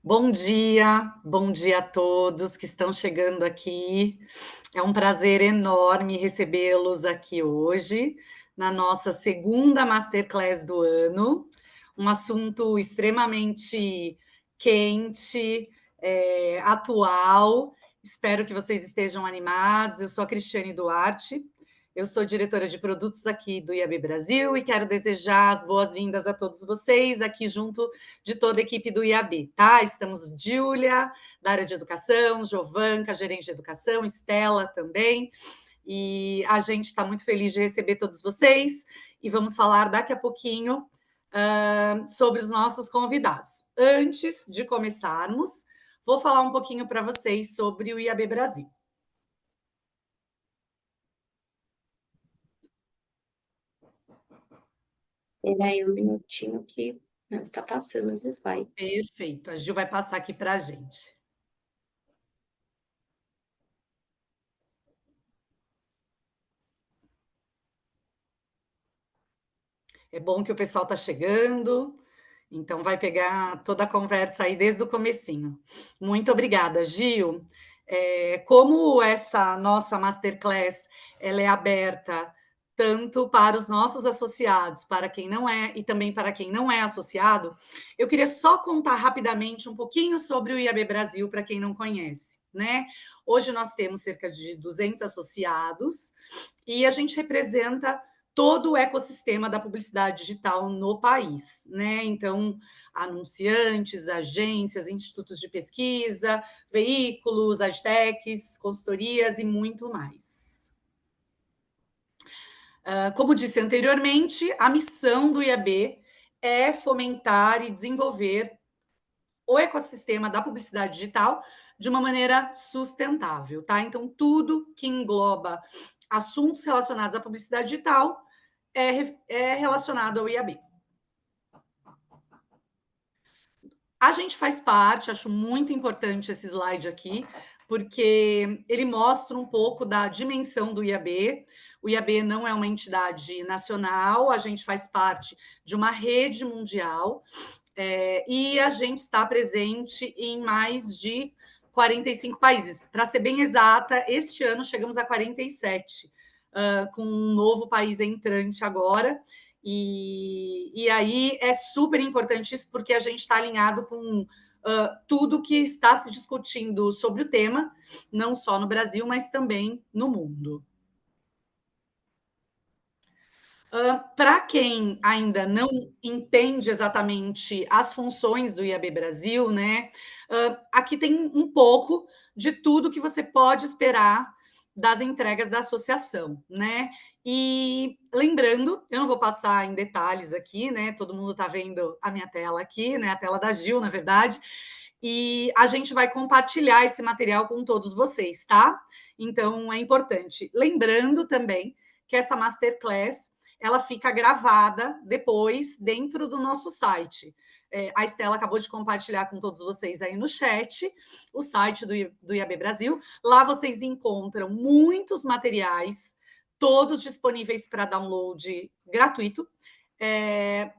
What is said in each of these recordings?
Bom dia a todos que estão chegando aqui. É um prazer enorme recebê-los aqui hoje, na nossa segunda Masterclass do ano. Um assunto extremamente quente, atual. Espero que vocês estejam animados. Eu sou a Cristiane Duarte. Eu sou diretora de produtos aqui do IAB Brasil e quero desejar as boas-vindas a todos vocês aqui junto de toda a equipe do IAB, tá? Estamos Júlia, da área de educação, Jovanca, gerente de educação, Estela também, e a gente está muito feliz de receber todos vocês e vamos falar daqui a pouquinho sobre os nossos convidados. Antes de começarmos, vou falar um pouquinho para vocês sobre o IAB Brasil. Espera aí um minutinho que não está passando os slides. Perfeito, a Gil vai passar aqui para a gente. É bom que o pessoal está chegando, então vai pegar toda a conversa aí desde o comecinho. Muito obrigada, Gil. Como essa nossa masterclass ela é aberta tanto para os nossos associados, para quem não é, e também para quem não é associado, eu queria só contar rapidamente um pouquinho sobre o IAB Brasil, para quem não conhece, né? Hoje nós temos cerca de 200 associados e a gente representa todo o ecossistema da publicidade digital no país, né? Então, anunciantes, agências, institutos de pesquisa, veículos, adtechs, consultorias e muito mais. Como disse anteriormente, a missão do IAB é fomentar e desenvolver o ecossistema da publicidade digital de uma maneira sustentável, tá? Então, tudo que engloba assuntos relacionados à publicidade digital é relacionado ao IAB. A gente faz parte, acho muito importante esse slide aqui, porque ele mostra um pouco da dimensão do IAB. O IAB não é uma entidade nacional, a gente faz parte de uma rede mundial, e a gente está presente em mais de 45 países. Para ser bem exata, este ano chegamos a 47, com um novo país entrante agora. E aí é super importante isso, porque a gente está alinhado com tudo que está se discutindo sobre o tema, não só no Brasil, mas também no mundo. Para quem ainda não entende exatamente as funções do IAB Brasil, né? Aqui tem um pouco de tudo que você pode esperar das entregas da associação, né? E lembrando, eu não vou passar em detalhes aqui, né? Todo mundo está vendo a minha tela aqui, né? A tela da Gil, na verdade. E a gente vai compartilhar esse material com todos vocês, tá? Então é importante. Lembrando também que essa masterclass ela fica gravada depois dentro do nosso site. A Estela acabou de compartilhar com todos vocês aí no chat o site do IAB Brasil. Lá vocês encontram muitos materiais, todos disponíveis para download gratuito.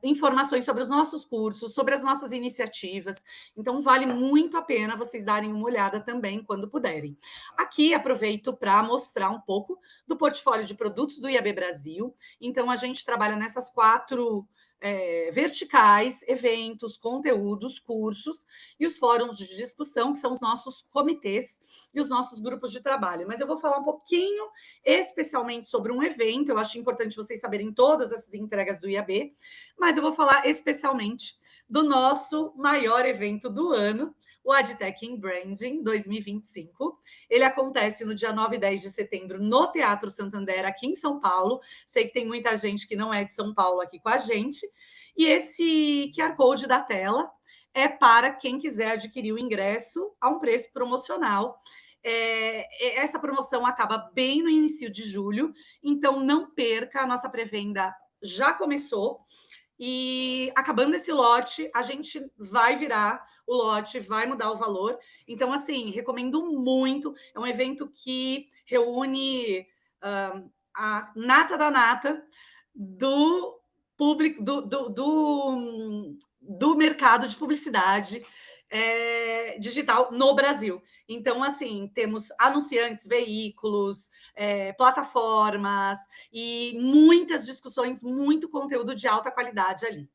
Informações sobre os nossos cursos, sobre as nossas iniciativas. Então, vale muito a pena vocês darem uma olhada também quando puderem. Aqui, aproveito para mostrar um pouco do portfólio de produtos do IAB Brasil. Então, a gente trabalha nessas quatro verticais: eventos, conteúdos, cursos e os fóruns de discussão, que são os nossos comitês e os nossos grupos de trabalho. Mas eu vou falar um pouquinho especialmente sobre um evento. Eu acho importante vocês saberem todas essas entregas do IAB, mas eu vou falar especialmente do nosso maior evento do ano, o AdTech in Branding 2025. Ele acontece no dia 9 e 10 de setembro no Teatro Santander, aqui em São Paulo. Sei que tem muita gente que não é de São Paulo aqui com a gente. E esse QR Code da tela é para quem quiser adquirir o ingresso a um preço promocional. Essa promoção acaba bem no início de julho, então não perca, a nossa pré-venda já começou. E acabando esse lote, a gente vai virar o lote, vai mudar o valor. Então, assim, recomendo muito. É um evento que reúne a nata da nata do público, do mercado de publicidade. digital no Brasil. Então, assim, temos anunciantes, veículos, plataformas e muitas discussões, muito conteúdo de alta qualidade ali.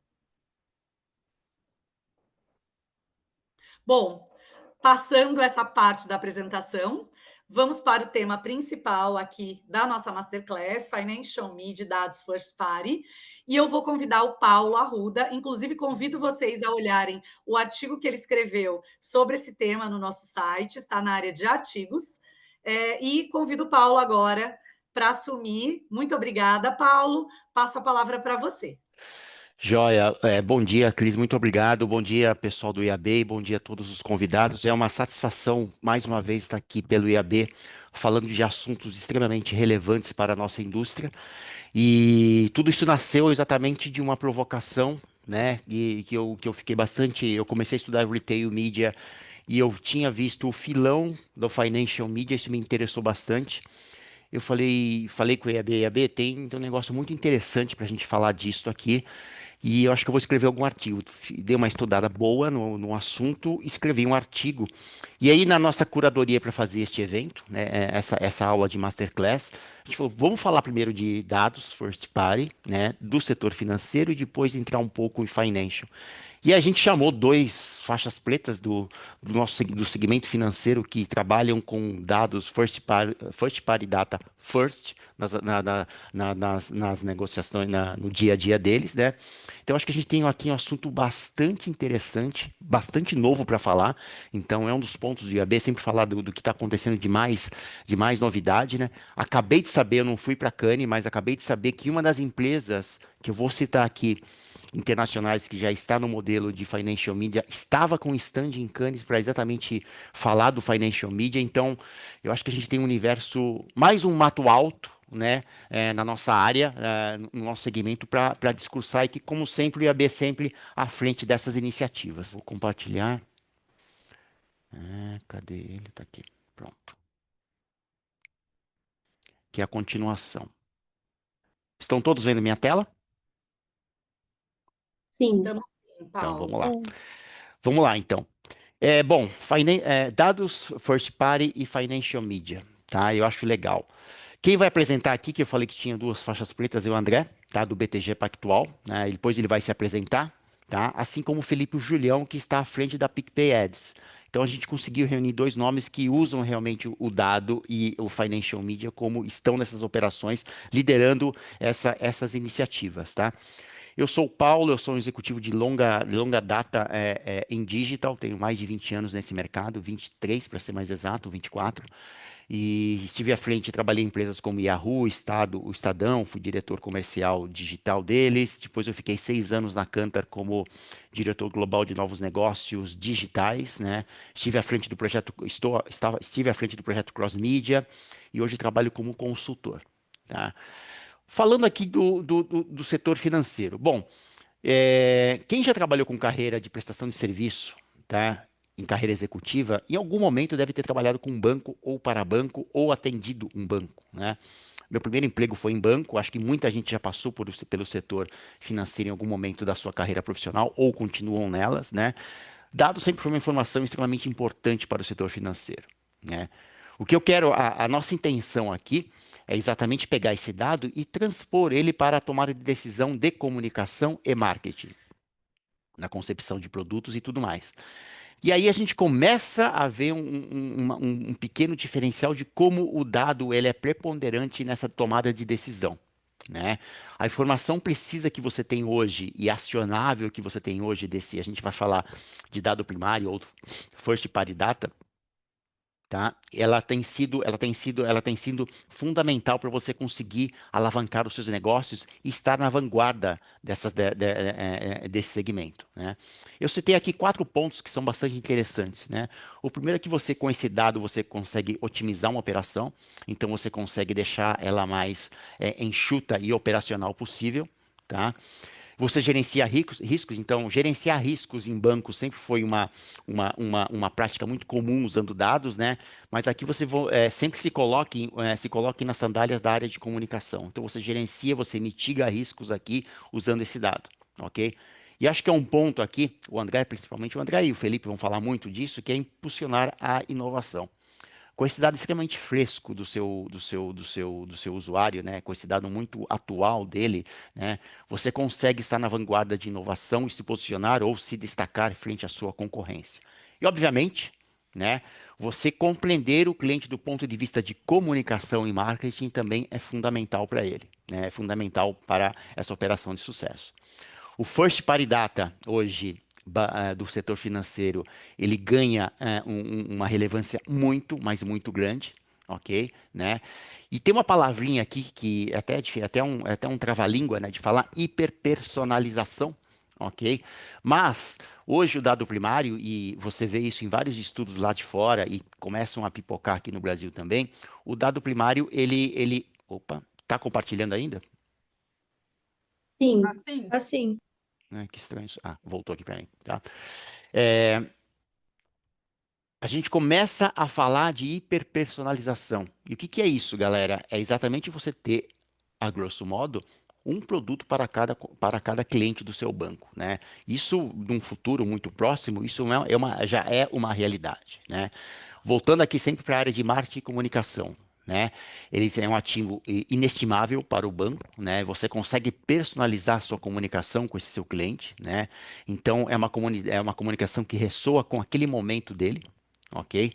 Bom, passando essa parte da apresentação, vamos para o tema principal aqui da nossa Masterclass, Financial Media Dados First Party, e eu vou convidar o Paulo Arruda, inclusive convido vocês a olharem o artigo que ele escreveu sobre esse tema no nosso site, está na área de artigos, e convido o Paulo agora para assumir. Muito obrigada, Paulo, passo a palavra para você. Joia, bom dia, Cris, muito obrigado. Bom dia, pessoal do IAB, e bom dia a todos os convidados. É uma satisfação, mais uma vez, estar aqui pelo IAB, falando de assuntos extremamente relevantes para a nossa indústria. E tudo isso nasceu exatamente de uma provocação, né? E que eu fiquei bastante. Eu comecei a estudar retail media e eu tinha visto o filão do financial media, isso me interessou bastante. Eu falei com o IAB, tem um negócio muito interessante para a gente falar disso aqui. E eu acho que eu vou escrever algum artigo. Dei uma estudada boa no assunto, escrevi um artigo. E aí, na nossa curadoria para fazer este evento, né, essa aula de Masterclass, a gente falou, vamos falar primeiro de dados, first party, né, do setor financeiro e depois entrar um pouco em financial. E a gente chamou dois faixas pretas do segmento financeiro que trabalham com dados first party data first nas negociações, no dia a dia deles, né? Então acho que a gente tem aqui um assunto bastante interessante, bastante novo para falar. Então é um dos pontos do IAB, sempre falar do que está acontecendo de mais novidade, né? Acabei de saber, eu não fui para a Cannes, mas acabei de saber que uma das empresas que eu vou citar aqui internacionais que já está no modelo de Financial Media, estava com stand em Cannes para exatamente falar do Financial Media. Então, eu acho que a gente tem um universo, mais um mato alto, né, na nossa área, no nosso segmento, para discursar e que, como sempre, o IAB é sempre à frente dessas iniciativas. Vou compartilhar. Cadê ele? Está aqui. Pronto. Que é a continuação. Estão todos vendo minha tela? Sim. Estamos sim, Então, Paulo. vamos lá. Vamos lá, então. Bom, dados first party e financial media, tá? Eu acho legal. Quem vai apresentar aqui, que eu falei que tinha duas faixas pretas, é o André, tá? Do BTG Pactual, né? E depois ele vai se apresentar, tá? Assim como o Felipe Julião, que está à frente da PicPay Ads. Então a gente conseguiu reunir dois nomes que usam realmente o dado e o financial media como estão nessas operações, liderando essas iniciativas, tá? Eu sou o Paulo, eu sou um executivo de longa data em digital, tenho mais de 20 anos nesse mercado, 23 para ser mais exato, 24. E estive à frente, trabalhei em empresas como Yahoo, o Estadão, fui diretor comercial digital deles. Depois eu fiquei 6 anos na Kantar como diretor global de novos negócios digitais, né? Estive à frente do projeto Cross Media e hoje trabalho como consultor, tá? Falando aqui do setor financeiro. Bom, quem já trabalhou com carreira de prestação de serviço, tá? Em carreira executiva, em algum momento deve ter trabalhado com um banco ou para banco ou atendido um banco, né? Meu primeiro emprego foi em banco, acho que muita gente já passou pelo setor financeiro em algum momento da sua carreira profissional ou continuam nelas, né? Dado sempre foi uma informação extremamente importante para o setor financeiro, né? O que eu quero, a nossa intenção aqui é exatamente pegar esse dado e transpor ele para a tomada de decisão de comunicação e marketing, na concepção de produtos e tudo mais. E aí a gente começa a ver um pequeno diferencial de como o dado ele é preponderante nessa tomada de decisão, né? A informação precisa que você tem hoje e acionável que você tem hoje a gente vai falar de dado primário ou first party data, tá? Ela tem sido fundamental para você conseguir alavancar os seus negócios e estar na vanguarda desse segmento, né? Eu citei aqui 4 pontos que são bastante interessantes, né? O primeiro é que você, com esse dado, você consegue otimizar uma operação, então você consegue deixar ela mais enxuta e operacional possível, tá? Você gerencia riscos, então gerenciar riscos em banco sempre foi uma prática muito comum usando dados, né? Mas aqui você sempre se coloque nas sandálias da área de comunicação. Então você gerencia, você mitiga riscos aqui usando esse dado, ok? E acho que é um ponto aqui, o André, principalmente o André e o Felipe vão falar muito disso, que é impulsionar a inovação. Com esse dado extremamente fresco do seu usuário, né, com esse dado muito atual dele, né, você consegue estar na vanguarda de inovação e se posicionar ou se destacar frente à sua concorrência. E, obviamente, né, você compreender o cliente do ponto de vista de comunicação e marketing também é fundamental para ele, né, é fundamental para essa operação de sucesso. O First Party Data hoje do setor financeiro, ele ganha uma relevância muito, mas muito grande, ok? Né? E tem uma palavrinha aqui que até um trava-língua, né, de falar hiperpersonalização, ok? Mas hoje o dado primário, e você vê isso em vários estudos lá de fora e começam a pipocar aqui no Brasil também, o dado primário, opa, tá compartilhando ainda? Sim, Assim? assim. Que estranho isso. Ah, voltou aqui para mim, tá? É, a gente começa a falar de hiperpersonalização. E o que que é isso, galera? É exatamente você ter, a grosso modo, um produto para cada cliente do seu banco, né? Isso, num futuro muito próximo, isso já é uma realidade, né? Voltando aqui sempre para a área de marketing e comunicação, né? Ele é um ativo inestimável para o banco, né? Você consegue personalizar a sua comunicação com esse seu cliente, né? Então, é uma comunicação que ressoa com aquele momento dele, ok?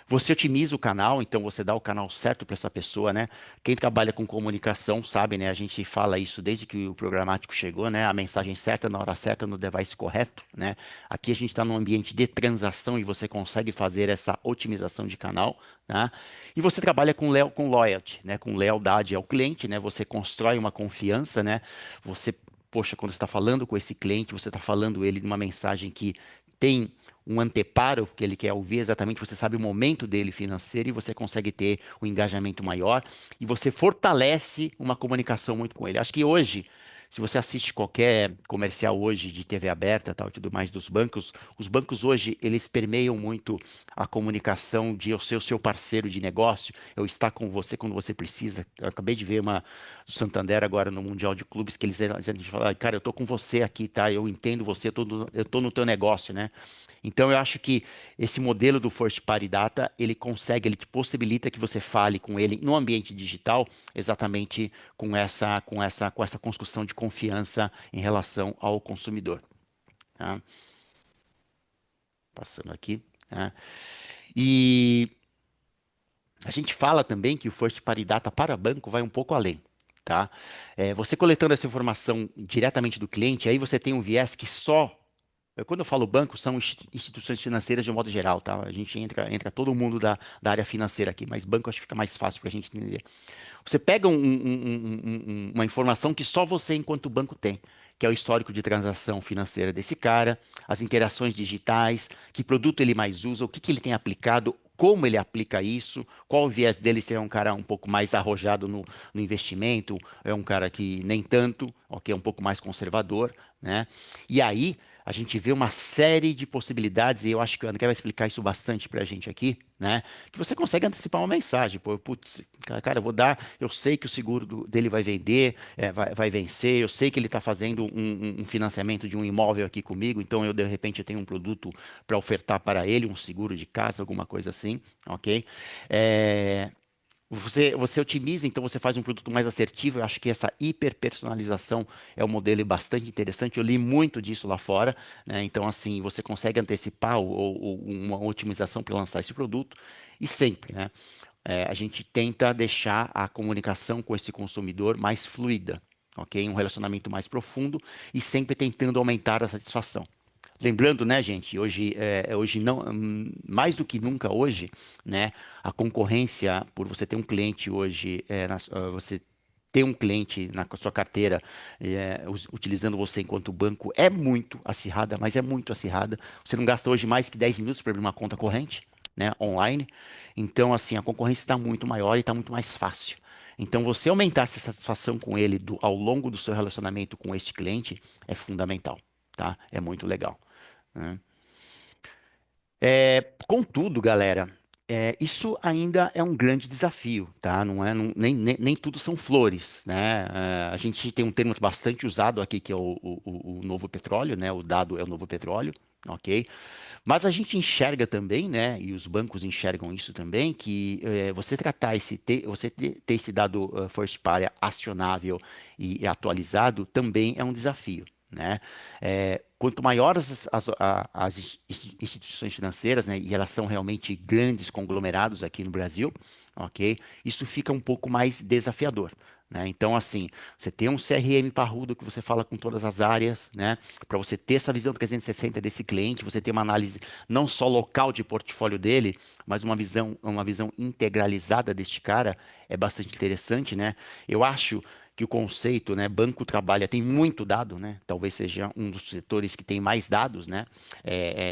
Você otimiza o canal, então você dá o canal certo para essa pessoa, né? Quem trabalha com comunicação sabe, né? A gente fala isso desde que o programático chegou, né? A mensagem certa na hora certa no device correto, né? Aqui a gente está num ambiente de transação e você consegue fazer essa otimização de canal, tá? E você trabalha com loyalty, né? Com lealdade ao cliente, né? Você constrói uma confiança, né? Você, poxa, quando você está falando com esse cliente, você está falando ele de uma mensagem que tem um anteparo que ele quer ouvir exatamente, você sabe o momento dele financeiro e você consegue ter um engajamento maior e você fortalece uma comunicação muito com ele. Acho que hoje, se você assiste qualquer comercial hoje de TV aberta, tal e tudo mais dos bancos, os bancos hoje eles permeiam muito a comunicação de eu ser o seu parceiro de negócio, eu estar com você quando você precisa. Eu acabei de ver uma do Santander agora no Mundial de Clubes que eles falam, cara, eu tô com você aqui, tá? Eu entendo você, eu tô no teu negócio, né? Então, eu acho que esse modelo do First Party Data, ele te possibilita que você fale com ele no ambiente digital, exatamente com essa construção de confiança em relação ao consumidor. Tá? Passando aqui. Tá? E a gente fala também que o First Party Data para banco vai um pouco além. Tá? Você coletando essa informação diretamente do cliente, aí você tem um viés que só quando eu falo banco, são instituições financeiras de um modo geral, tá? A gente entra todo mundo da área financeira aqui, mas banco acho que fica mais fácil para a gente entender. Você pega uma informação que só você, enquanto banco, tem, que é o histórico de transação financeira desse cara, as interações digitais, que produto ele mais usa, o que que ele tem aplicado, como ele aplica isso, qual o viés dele, se é um cara um pouco mais arrojado no investimento, é um cara que nem tanto, ok, é um pouco mais conservador, né? E aí a gente vê uma série de possibilidades, e eu acho que o André vai explicar isso bastante para a gente aqui, né? Que você consegue antecipar uma mensagem, pô, putz, cara, eu sei que o seguro dele vai vender, vai vencer, eu sei que ele está fazendo um financiamento de um imóvel aqui comigo, então de repente eu tenho um produto para ofertar para ele, um seguro de casa, alguma coisa assim, ok? É, você otimiza, então você faz um produto mais assertivo. Eu acho que essa hiperpersonalização é um modelo bastante interessante. Eu li muito disso lá fora, né? Então, assim, você consegue antecipar uma otimização para lançar esse produto e sempre, né? A gente tenta deixar a comunicação com esse consumidor mais fluida, ok? Um relacionamento mais profundo e sempre tentando aumentar a satisfação. Lembrando, né, gente, hoje não, mais do que nunca hoje, né, a concorrência por você ter um cliente hoje, você ter um cliente na sua carteira, utilizando você enquanto banco, é muito acirrada, mas é muito acirrada. Você não gasta hoje mais que 10 minutos para abrir uma conta corrente, né, online. Então, assim, a concorrência está muito maior e está muito mais fácil. Então, você aumentar essa satisfação com ele ao longo do seu relacionamento com este cliente é fundamental, tá? É muito legal, né? Contudo, galera, Isso ainda é um grande desafio, tá? Não é, nem tudo são flores, né? A gente tem um termo bastante usado aqui que é o novo petróleo, né? O dado é o novo petróleo, ok? Mas a gente enxerga também, né? E os bancos enxergam isso também, que você tratar você ter esse dado first party acionável e atualizado também é um desafio. Né? Quanto maiores as instituições financeiras, né, e elas são realmente grandes conglomerados aqui no Brasil, ok? Isso fica um pouco mais desafiador. Né? Então, assim, você tem um CRM parrudo que você fala com todas as áreas, né? Para você ter essa visão 360 desse cliente, você ter uma análise não só local de portfólio dele, mas uma visão integralizada deste cara, é bastante interessante, né? Eu acho que o conceito, né, banco trabalha, tem muito dado, né, talvez seja um dos setores que tem mais dados, né,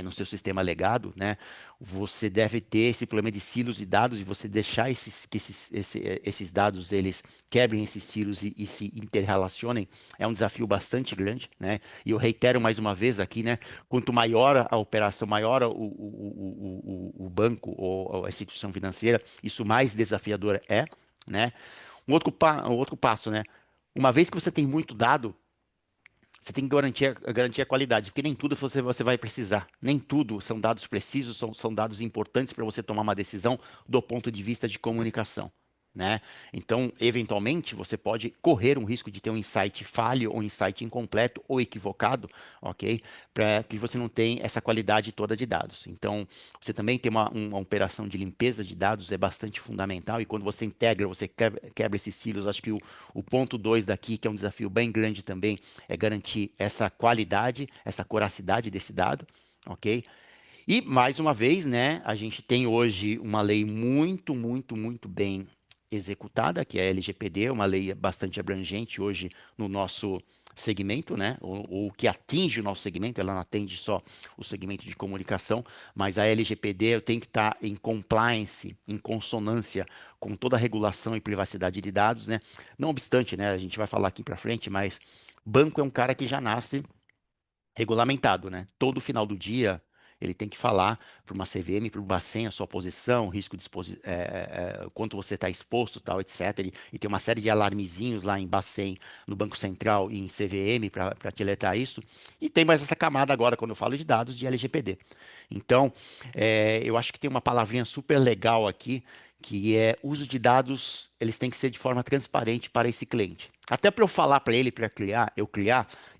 no seu sistema legado, né, você deve ter esse problema de silos de dados e você deixar esses dados, eles quebrem esses silos e se interrelacionem, é um desafio bastante grande, né, e eu reitero mais uma vez aqui, né, quanto maior a operação, maior o banco ou a instituição financeira, isso mais desafiador é, né, um outro passo, né? Uma vez que você tem muito dado, você tem que garantir a qualidade, porque nem tudo você vai precisar. Nem tudo são dados precisos, são dados importantes para você tomar uma decisão do ponto de vista de comunicação. Né? Então, eventualmente, você pode correr um risco de ter um insight falho, ou um insight incompleto ou equivocado, ok? Para que você não tenha essa qualidade toda de dados. Então, você também tem uma operação de limpeza de dados é bastante fundamental, e quando você integra, você quebra esses silos. Acho que o ponto 2 daqui, que é um desafio bem grande também, é garantir essa qualidade, essa coracidade desse dado, ok? E, mais uma vez, né, a gente tem hoje uma lei muito bem executada, que é a LGPD, uma lei bastante abrangente hoje no nosso segmento, né, ou que atinge o nosso segmento, ela não atende só o segmento de comunicação, mas a LGPD tem que estar em compliance, em consonância com toda a regulação e privacidade de dados, né, não obstante, né, a gente vai falar aqui para frente, mas banco é um cara que já nasce regulamentado, né? Todo final do dia ele tem que falar para uma CVM, para o Bacen, a sua posição, risco de quanto você está exposto, tal, etc. E tem uma série de alarmezinhos lá em Bacen, no Banco Central e em CVM para te alertar isso. E tem mais essa camada agora, quando eu falo de dados, de LGPD. Então, eu acho que tem uma palavrinha super legal aqui, que é uso de dados, eles têm que ser de forma transparente para esse cliente. Até para eu falar para ele, para criar,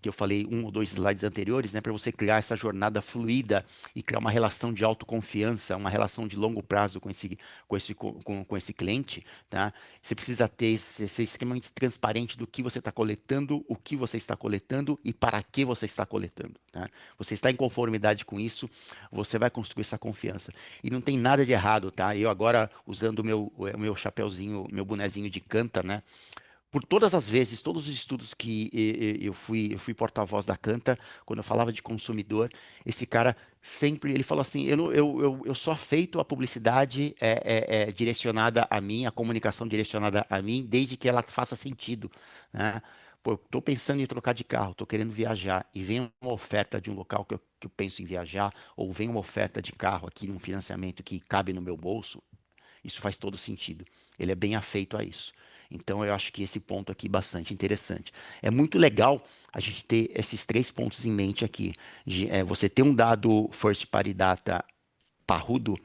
que eu falei um ou dois slides anteriores, né, para você criar essa jornada fluida e criar uma relação de autoconfiança, uma relação de longo prazo com esse cliente, tá? Você precisa ser extremamente transparente do que você está coletando, o que você está coletando e para que você está coletando, tá? Você está em conformidade com isso, você vai construir essa confiança. E não tem nada de errado, tá? Eu agora, usando o meu chapeuzinho, meu bonezinho de canta, né? Por todas as vezes, todos os estudos que eu fui porta-voz da Canta, quando eu falava de consumidor, esse cara sempre ele falou assim: eu sou afeito à publicidade direcionada a mim, a comunicação direcionada a mim, desde que ela faça sentido. Né? Pô, eu tô pensando em trocar de carro, tô querendo viajar, e vem uma oferta de um local que eu penso em viajar, ou vem uma oferta de carro aqui num financiamento que cabe no meu bolso, isso faz todo sentido. Ele é bem afeito a isso. Então, eu acho que esse ponto aqui é bastante interessante. É muito legal a gente ter esses três pontos em mente aqui. Você ter um dado first party data parrudo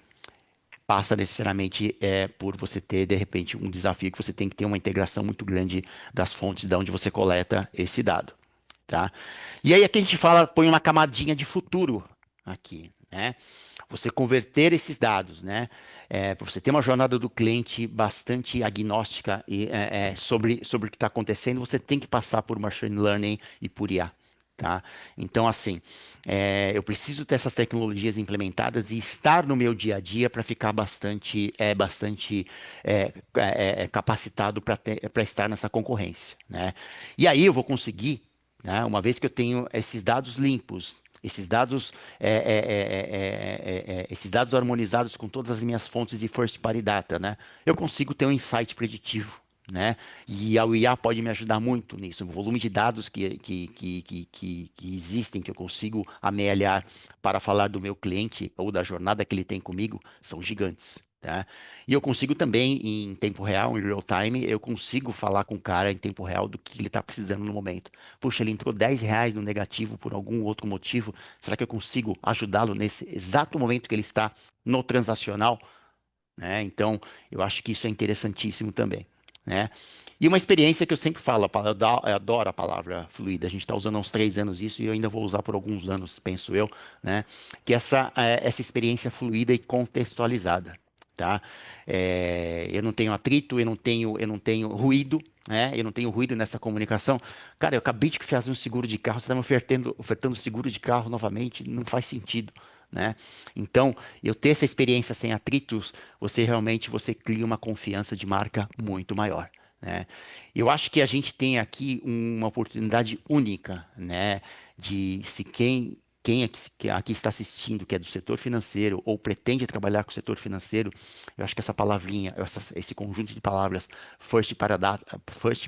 passa necessariamente por você ter, de repente, um desafio que você tem que ter uma integração muito grande das fontes de onde você coleta esse dado. Tá? E aí aqui a gente fala, põe uma camadinha de futuro aqui, né? Você converter esses dados, né? Para você ter uma jornada do cliente bastante agnóstica sobre o que está acontecendo, você tem que passar por machine learning e por IA. Tá? Então, assim, eu preciso ter essas tecnologias implementadas e estar no meu dia a dia para ficar bastante capacitado para estar nessa concorrência, né? E aí eu vou conseguir, né, uma vez que eu tenho esses dados limpos, esses dados harmonizados com todas as minhas fontes de first party data, né? Eu consigo ter um insight preditivo, né? E a IA pode me ajudar muito nisso. O volume de dados que existem, que eu consigo amealhar para falar do meu cliente ou da jornada que ele tem comigo, são gigantes. tá? E eu consigo também, em tempo real, em real time, eu consigo falar com o cara em tempo real do que ele está precisando no momento. Puxa, ele entrou R$ 10 no negativo por algum outro motivo. Será que eu consigo ajudá-lo nesse exato momento que ele está no transacional? Né? Então, eu acho que isso é interessantíssimo também, né? E uma experiência que eu sempre falo, eu adoro a palavra fluida. A gente está usando há uns 3 anos isso e eu ainda vou usar por alguns anos, penso eu, né? Que essa experiência fluida e contextualizada, tá? Eu não tenho atrito, eu não tenho ruído, né? Eu não tenho ruído nessa comunicação. Cara, eu acabei de fazer um seguro de carro, você está me ofertando seguro de carro novamente, não faz sentido, né? Então, eu ter essa experiência sem atritos, você cria uma confiança de marca muito maior, né? Eu acho que a gente tem aqui uma oportunidade única, né? De se quem aqui está assistindo, que é do setor financeiro ou pretende trabalhar com o setor financeiro, eu acho que essa palavrinha, esse conjunto de palavras, first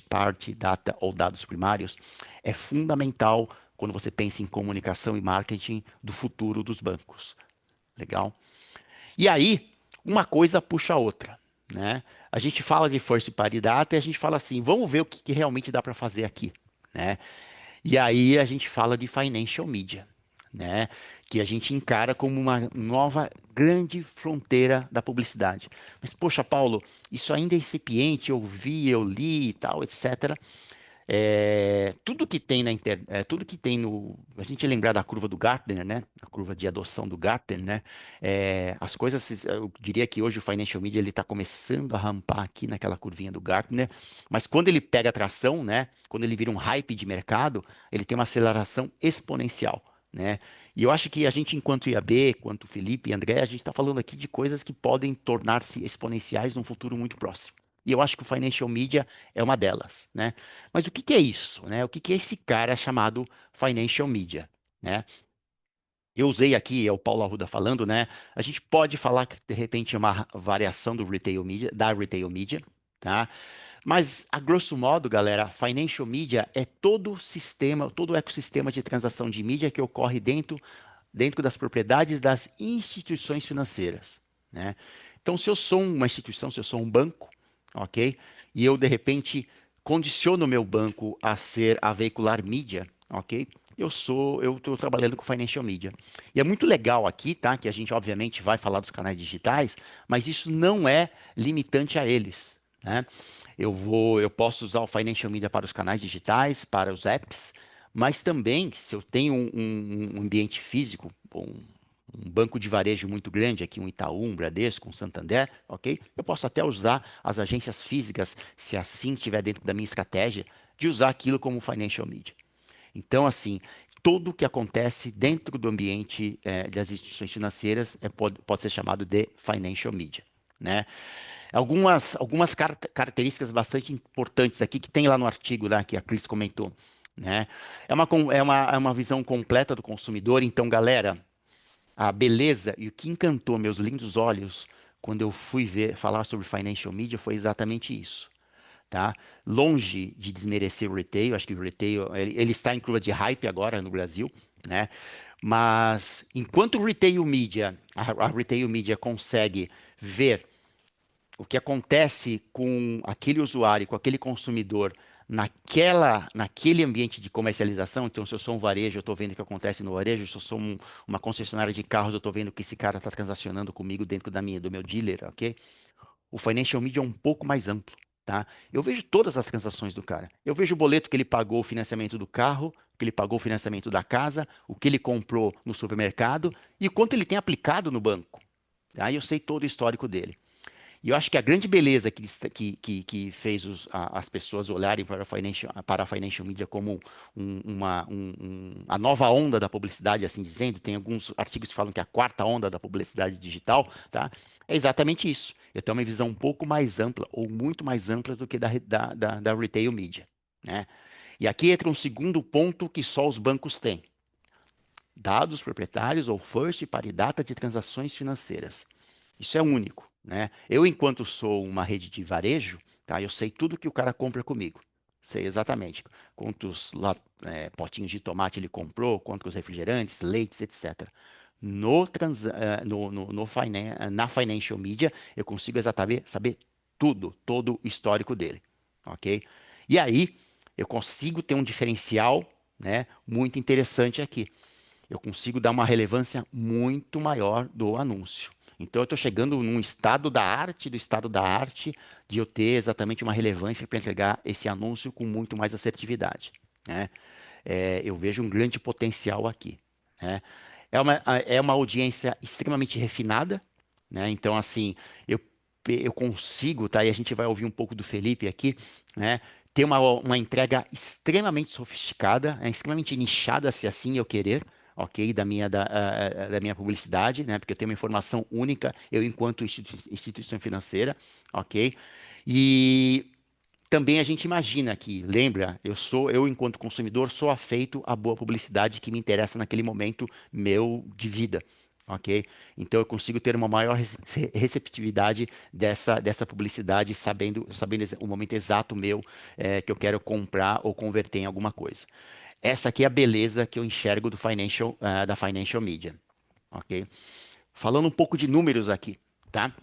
party data ou dados primários, é fundamental quando você pensa em comunicação e marketing do futuro dos bancos. Legal? E aí, uma coisa puxa a outra, né? A gente fala de first party data e a gente fala assim, vamos ver o que realmente dá para fazer aqui, né? E aí a gente fala de financial media, né? Que a gente encara como uma nova grande fronteira da publicidade. Mas, poxa, Paulo, isso ainda é incipiente, eu vi, eu li e tal, etc. Tudo que tem tudo que tem no, a gente lembrar da curva do Gartner, né? A curva de adoção do Gartner, né? As coisas, eu diria que hoje o financial media ele está começando a rampar aqui naquela curvinha do Gartner, mas quando ele pega tração, né? Quando ele vira um hype de mercado, ele tem uma aceleração exponencial, né? E eu acho que a gente, enquanto IAB, quanto Felipe e André, a gente está falando aqui de coisas que podem tornar-se exponenciais num futuro muito próximo. E eu acho que o financial media é uma delas, né? Mas o que que é isso, né? O que que é esse cara chamado financial media, né? Eu usei aqui, é o Paulo Arruda falando, né? A gente pode falar que de repente é uma variação do retail media, da retail media, tá? Mas a grosso modo, galera, financial media é todo o sistema, todo o ecossistema de transação de mídia que ocorre dentro das propriedades das instituições financeiras, né? Então, se eu sou uma instituição, se eu sou um banco, ok? E eu, de repente, condiciono o meu banco a veicular mídia, ok? Eu estou trabalhando com financial media. E é muito legal aqui, tá? Que a gente, obviamente, vai falar dos canais digitais, mas isso não é limitante a eles, né? Eu posso usar o financial media para os canais digitais, para os apps, mas também, se eu tenho um ambiente físico, um banco de varejo muito grande, aqui um Itaú, um Bradesco, um Santander, ok? Eu posso até usar as agências físicas, se assim estiver dentro da minha estratégia, de usar aquilo como financial media. Então, assim, tudo o que acontece dentro do ambiente das instituições financeiras pode ser chamado de financial media, né? Algumas características bastante importantes aqui que tem lá no artigo lá, que a Cris comentou, né? É uma visão completa do consumidor. Então, galera, a beleza e o que encantou meus lindos olhos quando eu fui falar sobre financial media foi exatamente isso, tá? Longe de desmerecer o retail, acho que o retail ele está em curva de hype agora no Brasil, né? Mas enquanto o retail media, a retail media consegue ver o que acontece com aquele usuário, com aquele consumidor naquele ambiente de comercialização. Então, se eu sou um varejo, eu estou vendo o que acontece no varejo. Se eu sou uma concessionária de carros, eu estou vendo o que esse cara está transacionando comigo dentro do meu dealer, ok? O financial media é um pouco mais amplo, tá? Eu vejo todas as transações do cara. Eu vejo o boleto que ele pagou o financiamento do carro, que ele pagou o financiamento da casa, o que ele comprou no supermercado e quanto ele tem aplicado no banco. Aí eu sei todo o histórico dele. E eu acho que a grande beleza que fez as pessoas olharem para a financial media como a nova onda da publicidade, assim dizendo, tem alguns artigos que falam que é a quarta onda da publicidade digital, tá? É exatamente isso. Eu tenho uma visão um pouco mais ampla, ou muito mais ampla do que da retail media, né? E aqui entra um segundo ponto que só os bancos têm. Dados proprietários ou first party data de transações financeiras. Isso é único, né? Eu, enquanto sou uma rede de varejo, tá? Eu sei tudo que o cara compra comigo. Sei exatamente quantos potinhos de tomate ele comprou, quantos refrigerantes, leites, etc. na financial media, eu consigo exatamente saber tudo, todo o histórico dele, ok? E aí, eu consigo ter um diferencial, né, muito interessante aqui. Eu consigo dar uma relevância muito maior do anúncio. Então, eu estou chegando num estado da arte, do estado da arte, de eu ter exatamente uma relevância para entregar esse anúncio com muito mais assertividade, né? Eu vejo um grande potencial aqui, né? É uma audiência extremamente refinada, né? Então, assim, eu, eu consigo, tá? E a gente vai ouvir um pouco do Felipe aqui, né? Ter uma entrega extremamente sofisticada, extremamente nichada, se assim eu querer, ok? Da minha publicidade, né? Porque eu tenho uma informação única, eu enquanto instituição financeira, ok? E também a gente imagina que, lembra, eu enquanto consumidor sou afeito à boa publicidade que me interessa naquele momento meu de vida, ok? Então eu consigo ter uma maior receptividade dessa publicidade, sabendo o momento exato meu que eu quero comprar ou converter em alguma coisa. Essa aqui é a beleza que eu enxergo da financial media, ok? Falando um pouco de números aqui, tá?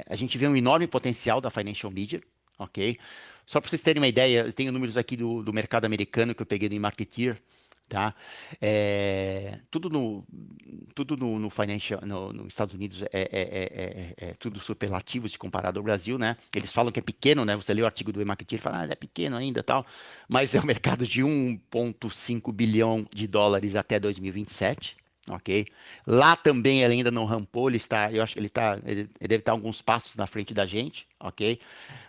A gente vê um enorme potencial da financial media, ok? Só para vocês terem uma ideia, eu tenho números aqui do mercado americano que eu peguei do eMarketer, tá? Tudo no financial, nos Estados Unidos é tudo superlativo se comparado ao Brasil, né? Eles falam que é pequeno, né? Você lê o artigo do eMarketer e fala, é pequeno ainda, tal. Mas é um mercado de 1,5 bilhão de dólares até 2027. Ok? Lá também ele ainda não rampou, eu acho que ele deve estar alguns passos na frente da gente, ok?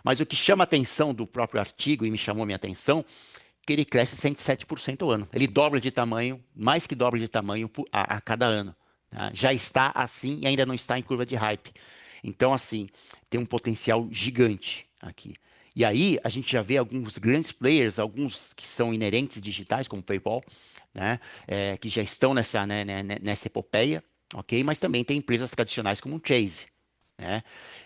Mas o que chama a atenção do próprio artigo, e me chamou a minha atenção, que ele cresce 107% ao ano. Ele dobra de tamanho, mais que dobra de tamanho a cada ano. Tá? Já está assim e ainda não está em curva de hype. Então, assim, tem um potencial gigante aqui. E aí, a gente já vê alguns grandes players, alguns que são inerentes digitais, como o PayPal, né, que já estão nessa epopeia, ok? Mas também tem empresas tradicionais como o Chase, né?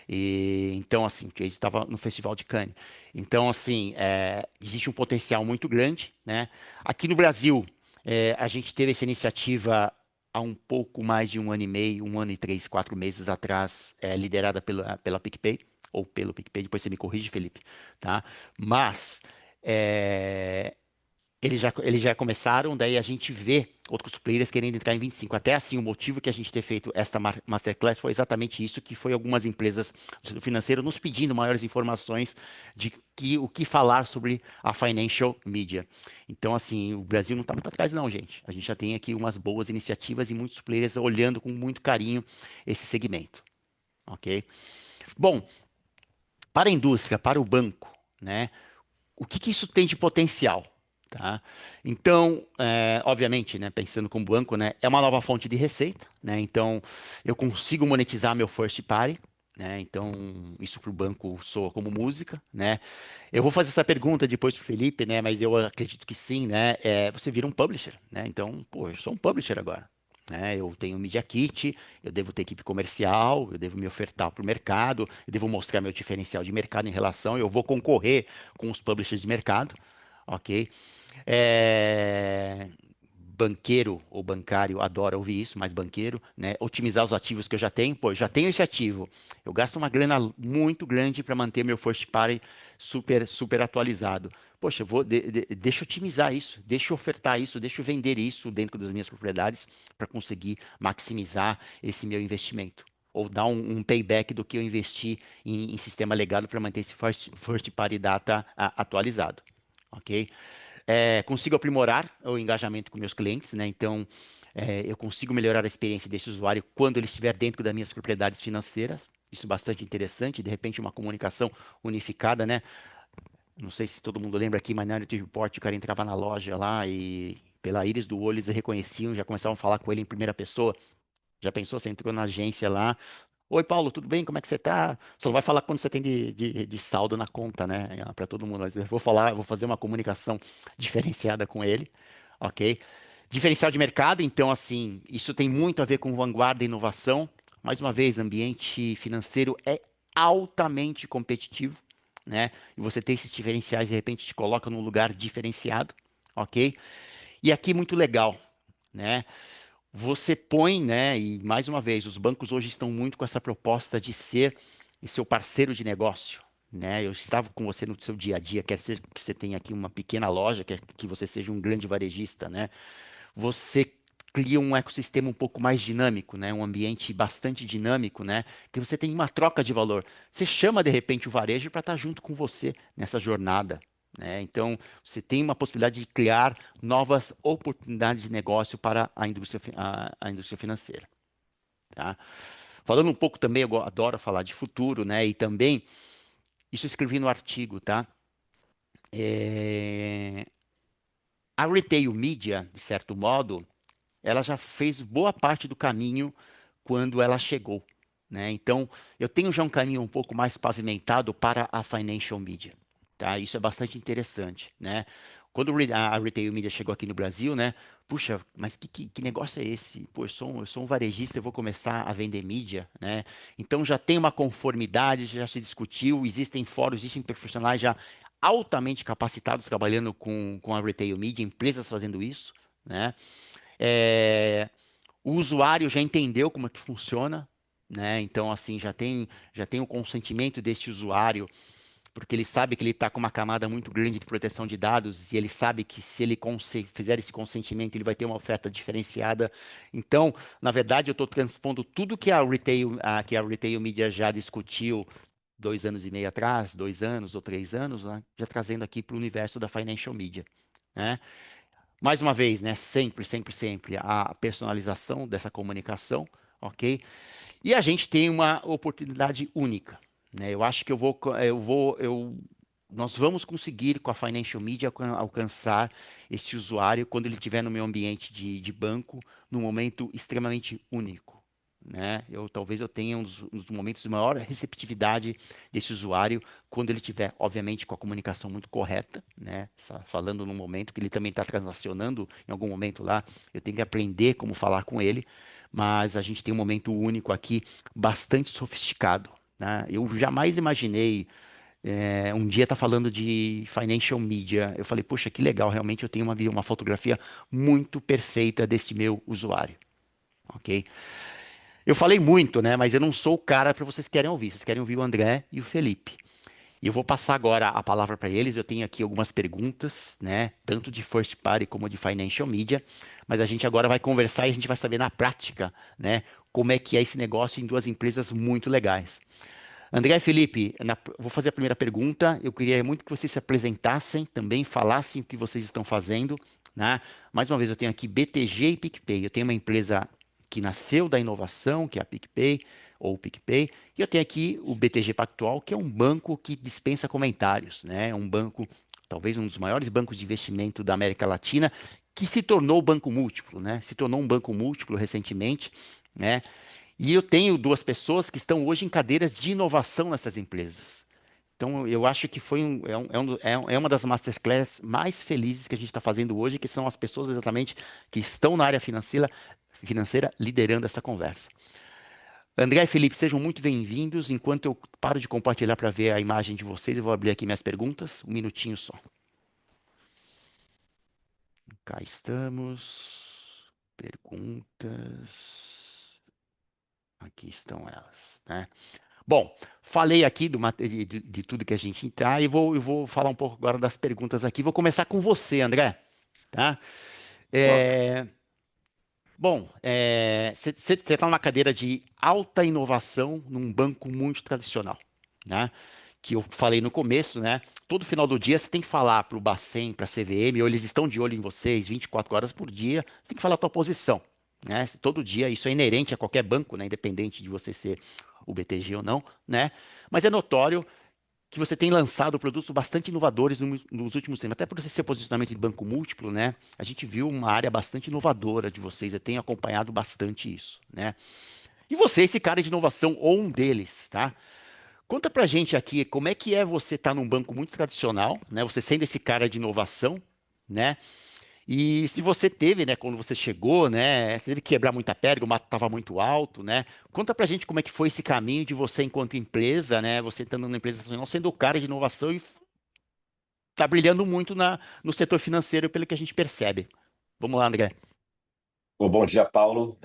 E então, assim, o Chase estava no Festival de Cannes. Então, assim, existe um potencial muito grande, né? Aqui no Brasil, a gente teve essa iniciativa há um pouco mais de 1 ano e meio, 1 ano e 3, 4 meses atrás, liderada pela PicPay, ou pelo PicPay, depois você me corrige, Felipe, tá? Mas é, eles já começaram, daí a gente vê outros players querendo entrar em 25. Até assim, o motivo que a gente ter feito esta Masterclass foi exatamente isso, que foi algumas empresas do financeiro nos pedindo maiores informações de o que falar sobre a financial media. Então, assim, o Brasil não está muito atrás não, gente. A gente já tem aqui umas boas iniciativas e muitos players olhando com muito carinho esse segmento, ok? Bom, para a indústria, para o banco, né? O que isso tem de potencial? Tá? Então, obviamente, né, pensando como banco, né, é uma nova fonte de receita, né? Então, eu consigo monetizar meu first party, né? Então, isso para o banco soa como música, né? Eu vou fazer essa pergunta depois para o Felipe, né? Mas eu acredito que sim, né? Você vira um publisher, né? Então, pô, eu sou um publisher agora. Né, eu tenho Media Kit, eu devo ter equipe comercial, eu devo me ofertar para o mercado, eu devo mostrar meu diferencial de mercado em relação, eu vou concorrer com os publishers de mercado, ok? É, Banqueiro ou bancário adora ouvir isso, mas banqueiro, né? Otimizar os ativos que eu já tenho. Pô, eu já tenho esse ativo. Eu gasto uma grana muito grande para manter meu first party super, super atualizado. Poxa, deixa eu otimizar isso, deixa eu ofertar isso, deixa eu vender isso dentro das minhas propriedades para conseguir maximizar esse meu investimento. Ou dar um payback do que eu investi em sistema legado para manter esse first party data atualizado. Ok? Consigo aprimorar o engajamento com meus clientes, né? Então, eu consigo melhorar a experiência desse usuário quando ele estiver dentro das minhas propriedades financeiras. Isso é bastante interessante. De repente, uma comunicação unificada, né? Não sei se todo mundo lembra aqui, mas na Minority Report, o cara entrava na loja lá e pela íris do olho eles reconheciam, já começavam a falar com ele em primeira pessoa. Já pensou, você entrou na agência lá, oi, Paulo, tudo bem? Como é que você tá? Só não vai falar quando você tem de saldo na conta, né? Para todo mundo. Mas eu vou falar, eu vou fazer uma comunicação diferenciada com ele, ok? Diferencial de mercado, então, assim, isso tem muito a ver com vanguarda e inovação. Mais uma vez, ambiente financeiro é altamente competitivo, né? E você ter esses diferenciais, de repente, te coloca num lugar diferenciado, ok? E aqui, muito legal, né? você põe, né? E mais uma vez, os bancos hoje estão muito com essa proposta de ser seu parceiro de negócio. Né? Eu estava com você no seu dia a dia, quer ser que você tenha aqui uma pequena loja, quer que você seja um grande varejista, né? Você cria um ecossistema um pouco mais dinâmico, né? Um ambiente bastante dinâmico, né? Que você tem uma troca de valor. Você chama de repente o varejo para estar junto com você nessa jornada, né? Então, você tem uma possibilidade de criar novas oportunidades de negócio para a indústria, a indústria financeira, tá? Falando um pouco também, eu adoro falar de futuro, né? E também, isso eu escrevi no artigo, tá? É, a retail media, de certo modo, ela já fez boa parte do caminho quando ela chegou, né? Então, eu tenho já um caminho um pouco mais pavimentado para a financial media, tá? Isso é bastante interessante, né? Quando a retail media chegou aqui no Brasil, né? Puxa, mas que negócio é esse? Pô, eu sou um varejista, eu vou começar a vender mídia, né? Então já tem uma conformidade, já se discutiu, existem fóruns, existem profissionais já altamente capacitados trabalhando com a retail media, empresas fazendo isso, né? É, o usuário já entendeu como é que funciona, né? Então, assim, já tem o consentimento desse usuário, porque ele sabe que ele está com uma camada muito grande de proteção de dados e ele sabe que se ele fizer esse consentimento, ele vai ter uma oferta diferenciada. Então, na verdade, eu estou transpondo tudo que a retail media já discutiu 2 anos e meio atrás, 2 anos ou 3 anos, né? Já trazendo aqui para o universo da financial media, né? Mais uma vez, né? Sempre, sempre, sempre a personalização dessa comunicação, ok? E a gente tem uma oportunidade única, né? Eu acho que nós vamos conseguir com a Financial Media alcançar esse usuário quando ele estiver no meu ambiente de banco, num momento extremamente único, né? Talvez eu tenha um dos momentos de maior receptividade desse usuário quando ele tiver, obviamente, com a comunicação muito correta, né? Falando no momento que ele também está transacionando em algum momento lá, eu tenho que aprender como falar com ele, mas a gente tem um momento único aqui, bastante sofisticado, né? Eu jamais imaginei um dia estar falando de financial media. Eu falei, poxa, que legal, realmente eu tenho uma fotografia muito perfeita desse meu usuário, ok? Eu falei muito, né? Mas eu não sou o cara para vocês querem ouvir. Vocês querem ouvir o André e o Felipe. E eu vou passar agora a palavra para eles. Eu tenho aqui algumas perguntas, né? Tanto de first party como de financial media. Mas a gente agora vai conversar e a gente vai saber na prática, né? Como é que é esse negócio em duas empresas muito legais. André e Felipe, vou fazer a primeira pergunta. Eu queria muito que vocês se apresentassem, também falassem o que vocês estão fazendo, né? Mais uma vez, eu tenho aqui BTG e PicPay. Eu tenho uma empresa que nasceu da inovação, que é a PicPay, ou o PicPay, e eu tenho aqui o BTG Pactual, que é um banco que dispensa comentários, né? É um banco, talvez um dos maiores bancos de investimento da América Latina, que se tornou banco múltiplo, né? Se tornou um banco múltiplo recentemente, né? E eu tenho duas pessoas que estão hoje em cadeiras de inovação nessas empresas. Então, eu acho que é uma das masterclass mais felizes que a gente está fazendo hoje, que são as pessoas exatamente que estão na área financeira liderando essa conversa. André e Felipe, sejam muito bem-vindos. Enquanto eu paro de compartilhar para ver a imagem de vocês, eu vou abrir aqui minhas perguntas. Um minutinho só. Cá estamos. Perguntas. Aqui estão elas, né? Bom, falei aqui de tudo que a gente entrar e eu vou falar um pouco agora das perguntas aqui. Vou começar com você, André, tá? Ok. É, bom, você está numa cadeira de alta inovação num banco muito tradicional, né? Que eu falei no começo, né? Todo final do dia você tem que falar para o Bacen, para a CVM, ou eles estão de olho em vocês 24 horas por dia, você tem que falar a tua posição, né? Todo dia, isso é inerente a qualquer banco, né? Independente de você ser o BTG ou não, né? Mas é notório que você tem lançado produtos bastante inovadores nos últimos tempos. Até por esse seu posicionamento de banco múltiplo, né? A gente viu uma área bastante inovadora de vocês. Eu tenho acompanhado bastante isso, né? E você, esse cara de inovação, ou um deles, tá? Conta pra gente aqui como é que é você estar num banco muito tradicional, né? Você sendo esse cara de inovação, né? E se você teve, né, quando você chegou, né, você teve que quebrar muita pedra, o mato estava muito alto, né? Conta pra gente como é que foi esse caminho de você enquanto empresa, né? Você estando numa empresa nacional, sendo o cara de inovação e tá brilhando muito no setor financeiro, pelo que a gente percebe. Vamos lá, André. Bom dia, Paulo.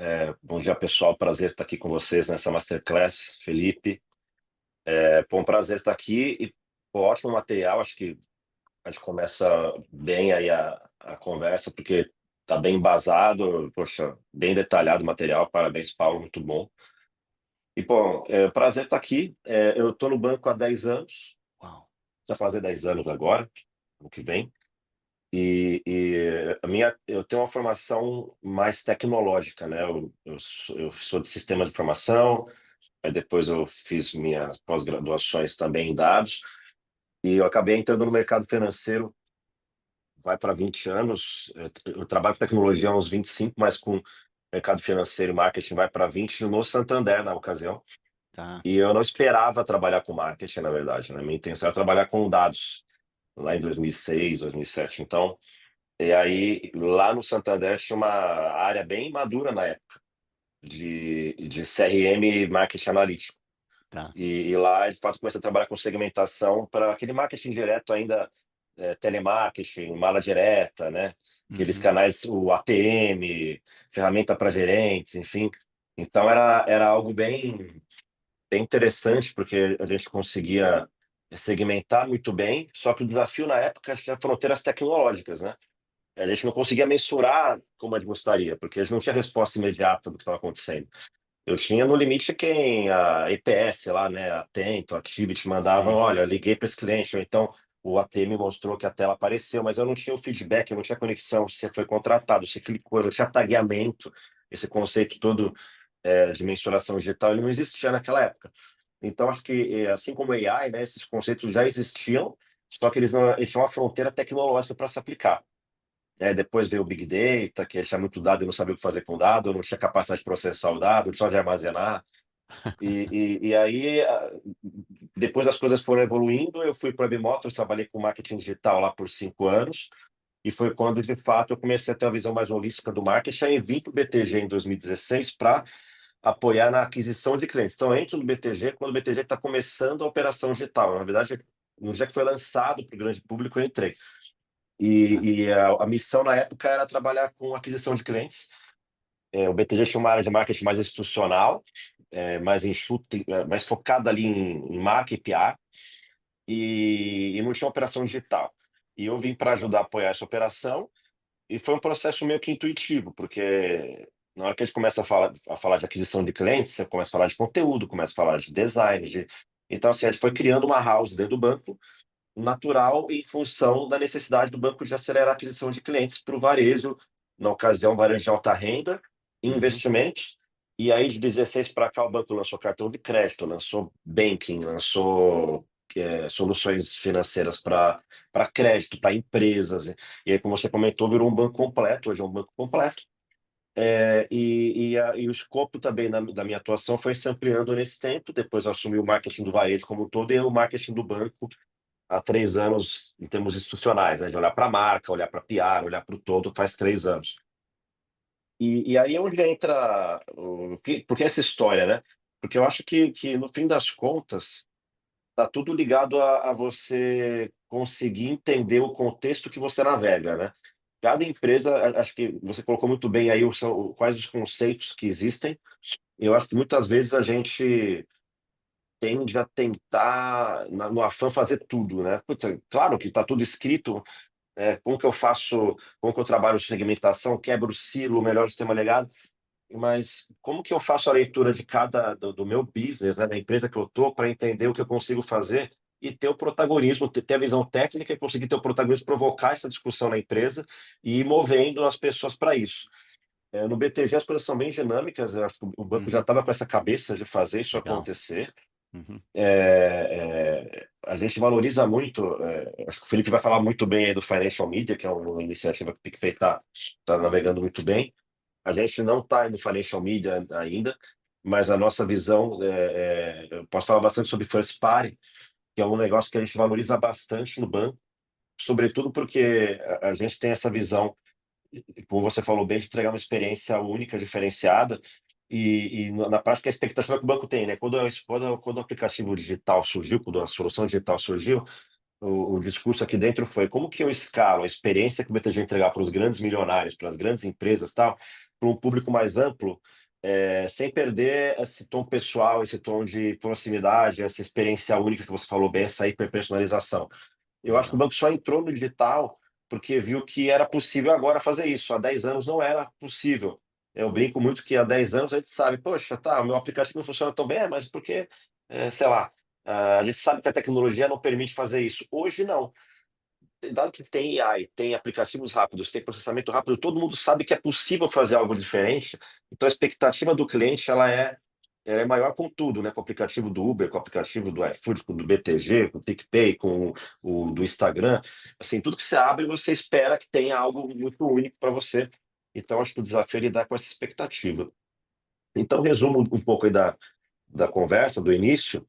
Bom dia, pessoal. Prazer estar aqui com vocês nessa Masterclass. Felipe, um prazer estar aqui e ótimo material. Acho que a gente começa bem aí a conversa, porque está bem embasado, poxa, bem detalhado o material. Parabéns, Paulo, muito bom. E, bom, prazer estar aqui. Eu estou no banco há 10 anos, Uau. vai fazer 10 anos agora, ano que vem. Eu tenho uma formação mais tecnológica, né? Eu sou de sistema de informação, aí depois eu fiz minhas pós-graduações também em dados, e eu acabei entrando no mercado financeiro, vai para 20 anos. Eu trabalho com tecnologia há uns 25, mas com mercado financeiro e marketing vai para 20 no Santander na ocasião. Tá, E eu não esperava trabalhar com marketing, na verdade, né? Minha intenção era trabalhar com dados lá em 2006, 2007. Então, e aí, lá no Santander tinha uma área bem madura na época de CRM e marketing analítico. tá. E lá, de fato, comecei a trabalhar com segmentação para aquele marketing direto ainda, telemarketing, mala direta, né? Aqueles Uhum. canais, o ATM, ferramenta para gerentes, enfim. Então, era algo bem interessante, porque a gente conseguia segmentar muito bem, só que o desafio na época tinha fronteiras tecnológicas, né? A gente não conseguia mensurar como a gente gostaria, porque a gente não tinha resposta imediata do que estava acontecendo. Eu tinha no limite quem a EPS lá, né, Atento, Activity mandavam, Sim. olha, liguei para esse cliente, ou então o ATM mostrou que a tela apareceu, mas eu não tinha o feedback, eu não tinha conexão, se você foi contratado, se clicou, eu não tinha tagueamento, esse conceito todo de mensuração digital, ele não existia naquela época. Então, acho que, assim como o AI, né, esses conceitos já existiam, só que eles tinham uma fronteira tecnológica para se aplicar. Depois veio o Big Data, que tinha muito dado e não sabia o que fazer com o dado, eu não tinha capacidade de processar o dado, só de armazenar. E aí, depois as coisas foram evoluindo, eu fui para a AB Motors, trabalhei com marketing digital lá por 5 anos, e foi quando, de fato, eu comecei a ter uma visão mais holística do marketing, aí vim para o BTG em 2016 para apoiar na aquisição de clientes. Então, eu entro no BTG quando o BTG está começando a operação digital. Na verdade, no dia que foi lançado para o grande público, eu entrei. Tá. A missão na época era trabalhar com aquisição de clientes. O BTG tinha uma área de marketing mais institucional, mais enxuta, mais focada ali em marca e PR, e não tinha operação digital. E eu vim para ajudar a apoiar essa operação, e foi um processo meio que intuitivo, porque na hora que a gente começa a falar de aquisição de clientes, você começa a falar de conteúdo, começa a falar de design, então assim, a gente foi criando uma house dentro do banco, natural em função da necessidade do banco de acelerar a aquisição de clientes para o varejo, na ocasião, varejo de alta renda, Uhum. investimentos. E aí, de 16 para cá, o banco lançou cartão de crédito, lançou banking, lançou soluções financeiras para crédito, para empresas. E aí, como você comentou, virou um banco completo, hoje é um banco completo. E o escopo também da minha atuação foi se ampliando nesse tempo. Depois eu assumi o marketing do varejo como um todo e o marketing do banco há 3 anos em termos institucionais, né? De olhar para a marca, olhar para a PR, olhar para o todo, faz 3 anos. E aí é onde entra porque essa história, né? Porque eu acho que no fim das contas está tudo ligado a você conseguir entender o contexto que você navega, né? Cada empresa, acho que você colocou muito bem aí quais os conceitos que existem. Eu acho que muitas vezes a gente tende a tentar, no afã, fazer tudo, né? Puta, claro que está tudo escrito, como que eu faço, como que eu trabalho segmentação, quebro o silo, melhor o sistema legado, mas como que eu faço a leitura de do meu business, né, da empresa que eu estou, para entender o que eu consigo fazer e ter o protagonismo, ter a visão técnica e conseguir ter o protagonismo, provocar essa discussão na empresa e ir movendo as pessoas para isso. No BTG as coisas são bem dinâmicas, eu acho que o banco já Uhum. estava com essa cabeça de fazer isso Legal. acontecer. Uhum. A gente valoriza muito, acho que o Felipe vai falar muito bem aí do Financial Media, que é uma iniciativa que o PicPay está navegando muito bem. A gente não está no Financial Media ainda, mas a nossa visão, eu posso falar bastante sobre First Party, que é um negócio que a gente valoriza bastante no banco, sobretudo porque a gente tem essa visão, como você falou bem, de entregar uma experiência única, diferenciada, e na prática a expectativa que o banco tem, né? Quando o aplicativo digital surgiu, quando a solução digital surgiu, o discurso aqui dentro foi como que eu escalo a experiência que o BTG entregar para os grandes milionários, para as grandes empresas, tal, para um público mais amplo, sem perder esse tom pessoal, esse tom de proximidade, essa experiência única que você falou bem, essa hiperpersonalização. Eu acho que o Legal. banco só entrou no digital porque viu que era possível agora fazer isso. Há 10 anos não era possível. Eu brinco muito que há 10 anos a gente sabe, poxa, tá, o meu aplicativo não funciona tão bem, mas porque, sei lá, a gente sabe que a tecnologia não permite fazer isso. Hoje não. Dado que tem AI, tem aplicativos rápidos, tem processamento rápido, todo mundo sabe que é possível fazer algo diferente. Então a expectativa do cliente ela é maior com tudo, né? Com o aplicativo do Uber, com o aplicativo do iFood, com o do BTG, com o PicPay, com o do Instagram. Assim, tudo que você abre, você espera que tenha algo muito único para você. Então, acho que o desafio é lidar com essa expectativa. Então, resumo um pouco aí da conversa, do início.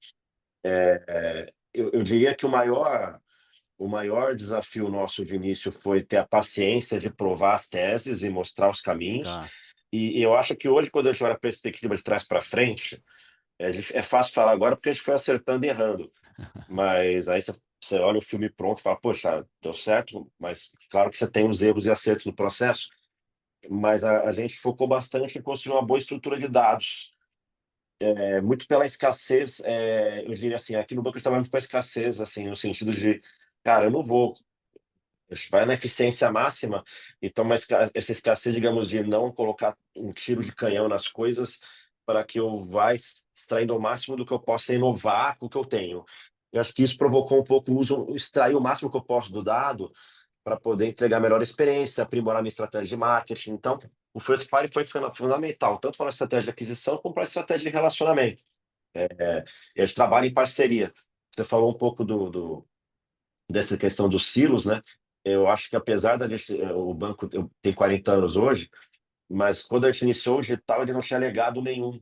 Eu diria que o maior desafio nosso de início foi ter a paciência de provar as teses e mostrar os caminhos. Tá. E eu acho que hoje, quando a gente olha a perspectiva de trás para frente, é fácil falar agora porque a gente foi acertando e errando. Mas aí você olha o filme pronto e fala, poxa, deu certo, mas claro que você tem os erros e acertos no processo. Mas a gente focou bastante em construir uma boa estrutura de dados. Muito pela escassez, eu diria assim, aqui no banco a gente trabalha muito com a escassez, assim, no sentido de, cara, eu não vou. A gente vai na eficiência máxima, então essa escassez, digamos, de não colocar um tiro de canhão nas coisas para que eu vá extraindo o máximo do que eu possa inovar com o que eu tenho. Eu acho que isso provocou um pouco o uso, extrair o máximo que eu posso do dado para poder entregar melhor experiência, aprimorar minha estratégia de marketing. Então, o First Party foi fundamental, tanto para a estratégia de aquisição como para a estratégia de relacionamento. E a gente trabalha em parceria. Você falou um pouco dessa questão dos silos, né? Eu acho que apesar da gente, o banco tem 40 anos hoje, mas quando a gente iniciou o digital, ele não tinha legado nenhum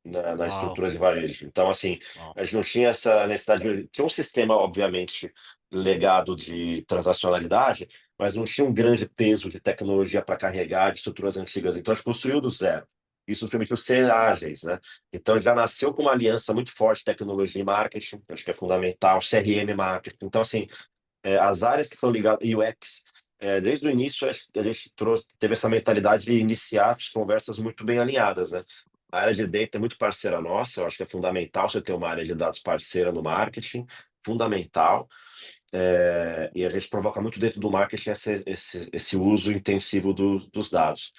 na Uau, estrutura de varejo. Então, assim, uau. a gente não tinha essa necessidade tinha um sistema, obviamente, legado de transacionalidade, mas não tinha um grande peso de tecnologia para carregar de estruturas antigas. Então, a gente construiu do zero. Isso nos permitiu ser ágeis, né? Então, já nasceu com uma aliança muito forte de tecnologia e marketing, acho que é fundamental, CRM e marketing. Então, assim, as áreas que estão ligadas, UX, desde o início a gente teve essa mentalidade de iniciar as conversas muito bem alinhadas, né? A área de data é muito parceira nossa, eu acho que é fundamental você ter uma área de dados parceira no marketing, fundamental, e a gente provoca muito dentro do marketing esse uso intensivo dos dados.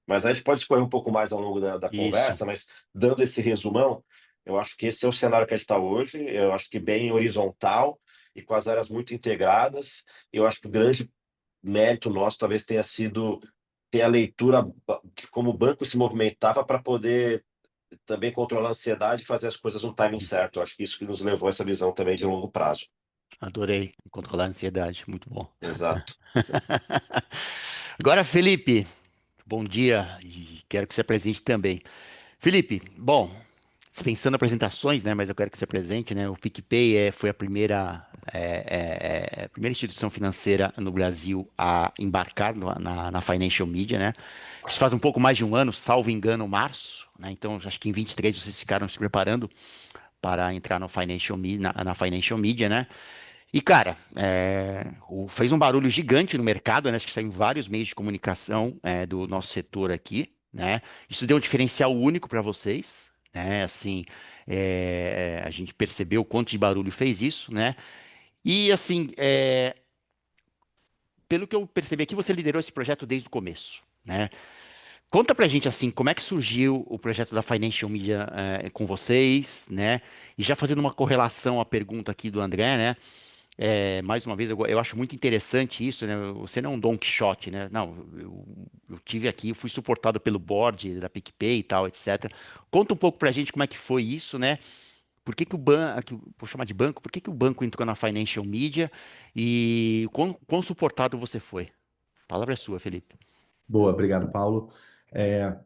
Mas a gente pode escolher um pouco mais ao longo da Isso. conversa, mas dando esse resumão, eu acho que esse é o cenário que a gente está hoje, eu acho que bem horizontal e com as áreas muito integradas. Eu acho que o grande mérito nosso talvez tenha sido ter a leitura de como o banco se movimentava para poder também controlar a ansiedade e fazer as coisas no timing certo. Eu acho que isso que nos levou a essa visão também de longo prazo. Adorei controlar a ansiedade. Muito bom. Exato. Agora, Felipe, bom dia e quero que você apresente também. Felipe, bom, dispensando apresentações, né? Mas eu quero que você apresente, né? O PicPay foi a primeira instituição financeira no Brasil a embarcar na Financial Media, né? Isso faz um pouco mais de um ano, salvo engano, março, né? Então, acho que em 23 vocês ficaram se preparando para entrar no na Financial Media, né? E, cara, fez um barulho gigante no mercado, né? Acho que saiu em vários meios de comunicação do nosso setor aqui, né? Isso deu um diferencial único para vocês, né? Assim, a gente percebeu o quanto de barulho fez isso, né? E, assim, pelo que eu percebi aqui, você liderou esse projeto desde o começo, né? Conta pra gente, assim, como é que surgiu o projeto da Financial Media com vocês, né? E já fazendo uma correlação à pergunta aqui do André, né? Mais uma vez, eu acho muito interessante isso, né? Você não é um Don Quixote, né? Não, eu tive aqui, eu fui suportado pelo board da PicPay e tal, etc. Conta um pouco pra gente como é que foi isso, né? Por que que o banco, vou chamar de banco, por que que o banco entrou na Financial Media e quão suportado você foi? A palavra é sua, Felipe. Boa, obrigado, Paulo.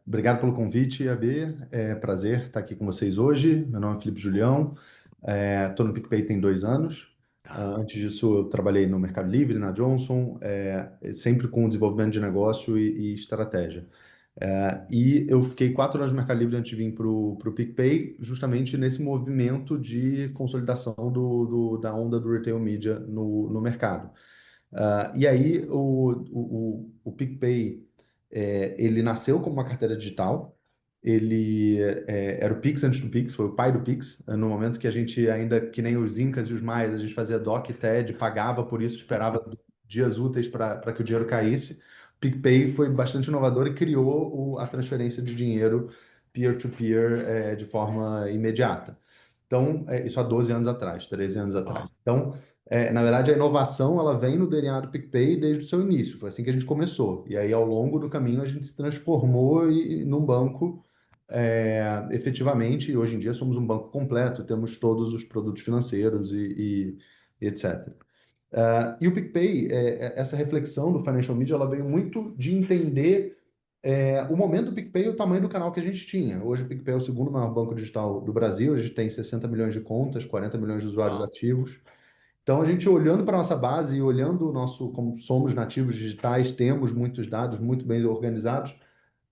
Obrigado pelo convite, AB. É prazer estar aqui com vocês hoje. Meu nome é Felipe Julião. Estou no PicPay tem 2 anos. Tá. Antes disso, eu trabalhei no Mercado Livre, na Johnson, sempre com desenvolvimento de negócio e estratégia. E eu fiquei 4 anos no Mercado Livre antes de vir para o PicPay, justamente nesse movimento de consolidação da onda do retail media no mercado. E aí o PicPay, ele nasceu como uma carteira digital. Ele era o Pix antes do Pix, foi o pai do Pix. No momento que a gente ainda, que nem os Incas e os Maias, a gente fazia DOC e TED, pagava por isso, esperava dias úteis para que o dinheiro caísse. O PicPay foi bastante inovador e criou a transferência de dinheiro peer-to-peer de forma imediata. Então, isso há 12 anos atrás, 13 anos atrás. Então, na verdade, a inovação ela vem no DNA do PicPay desde o seu início. Foi assim que a gente começou. E aí, ao longo do caminho, a gente se transformou num banco efetivamente. E hoje em dia somos um banco completo, temos todos os produtos financeiros e etc. E o PicPay, essa reflexão do Financial Media, ela veio muito de entender o momento do PicPay e o tamanho do canal que a gente tinha. Hoje o PicPay é o segundo maior banco digital do Brasil, a gente tem 60 milhões de contas, 40 milhões de usuários ativos. Então, a gente olhando para a nossa base e olhando o nosso, como somos nativos digitais, temos muitos dados muito bem organizados,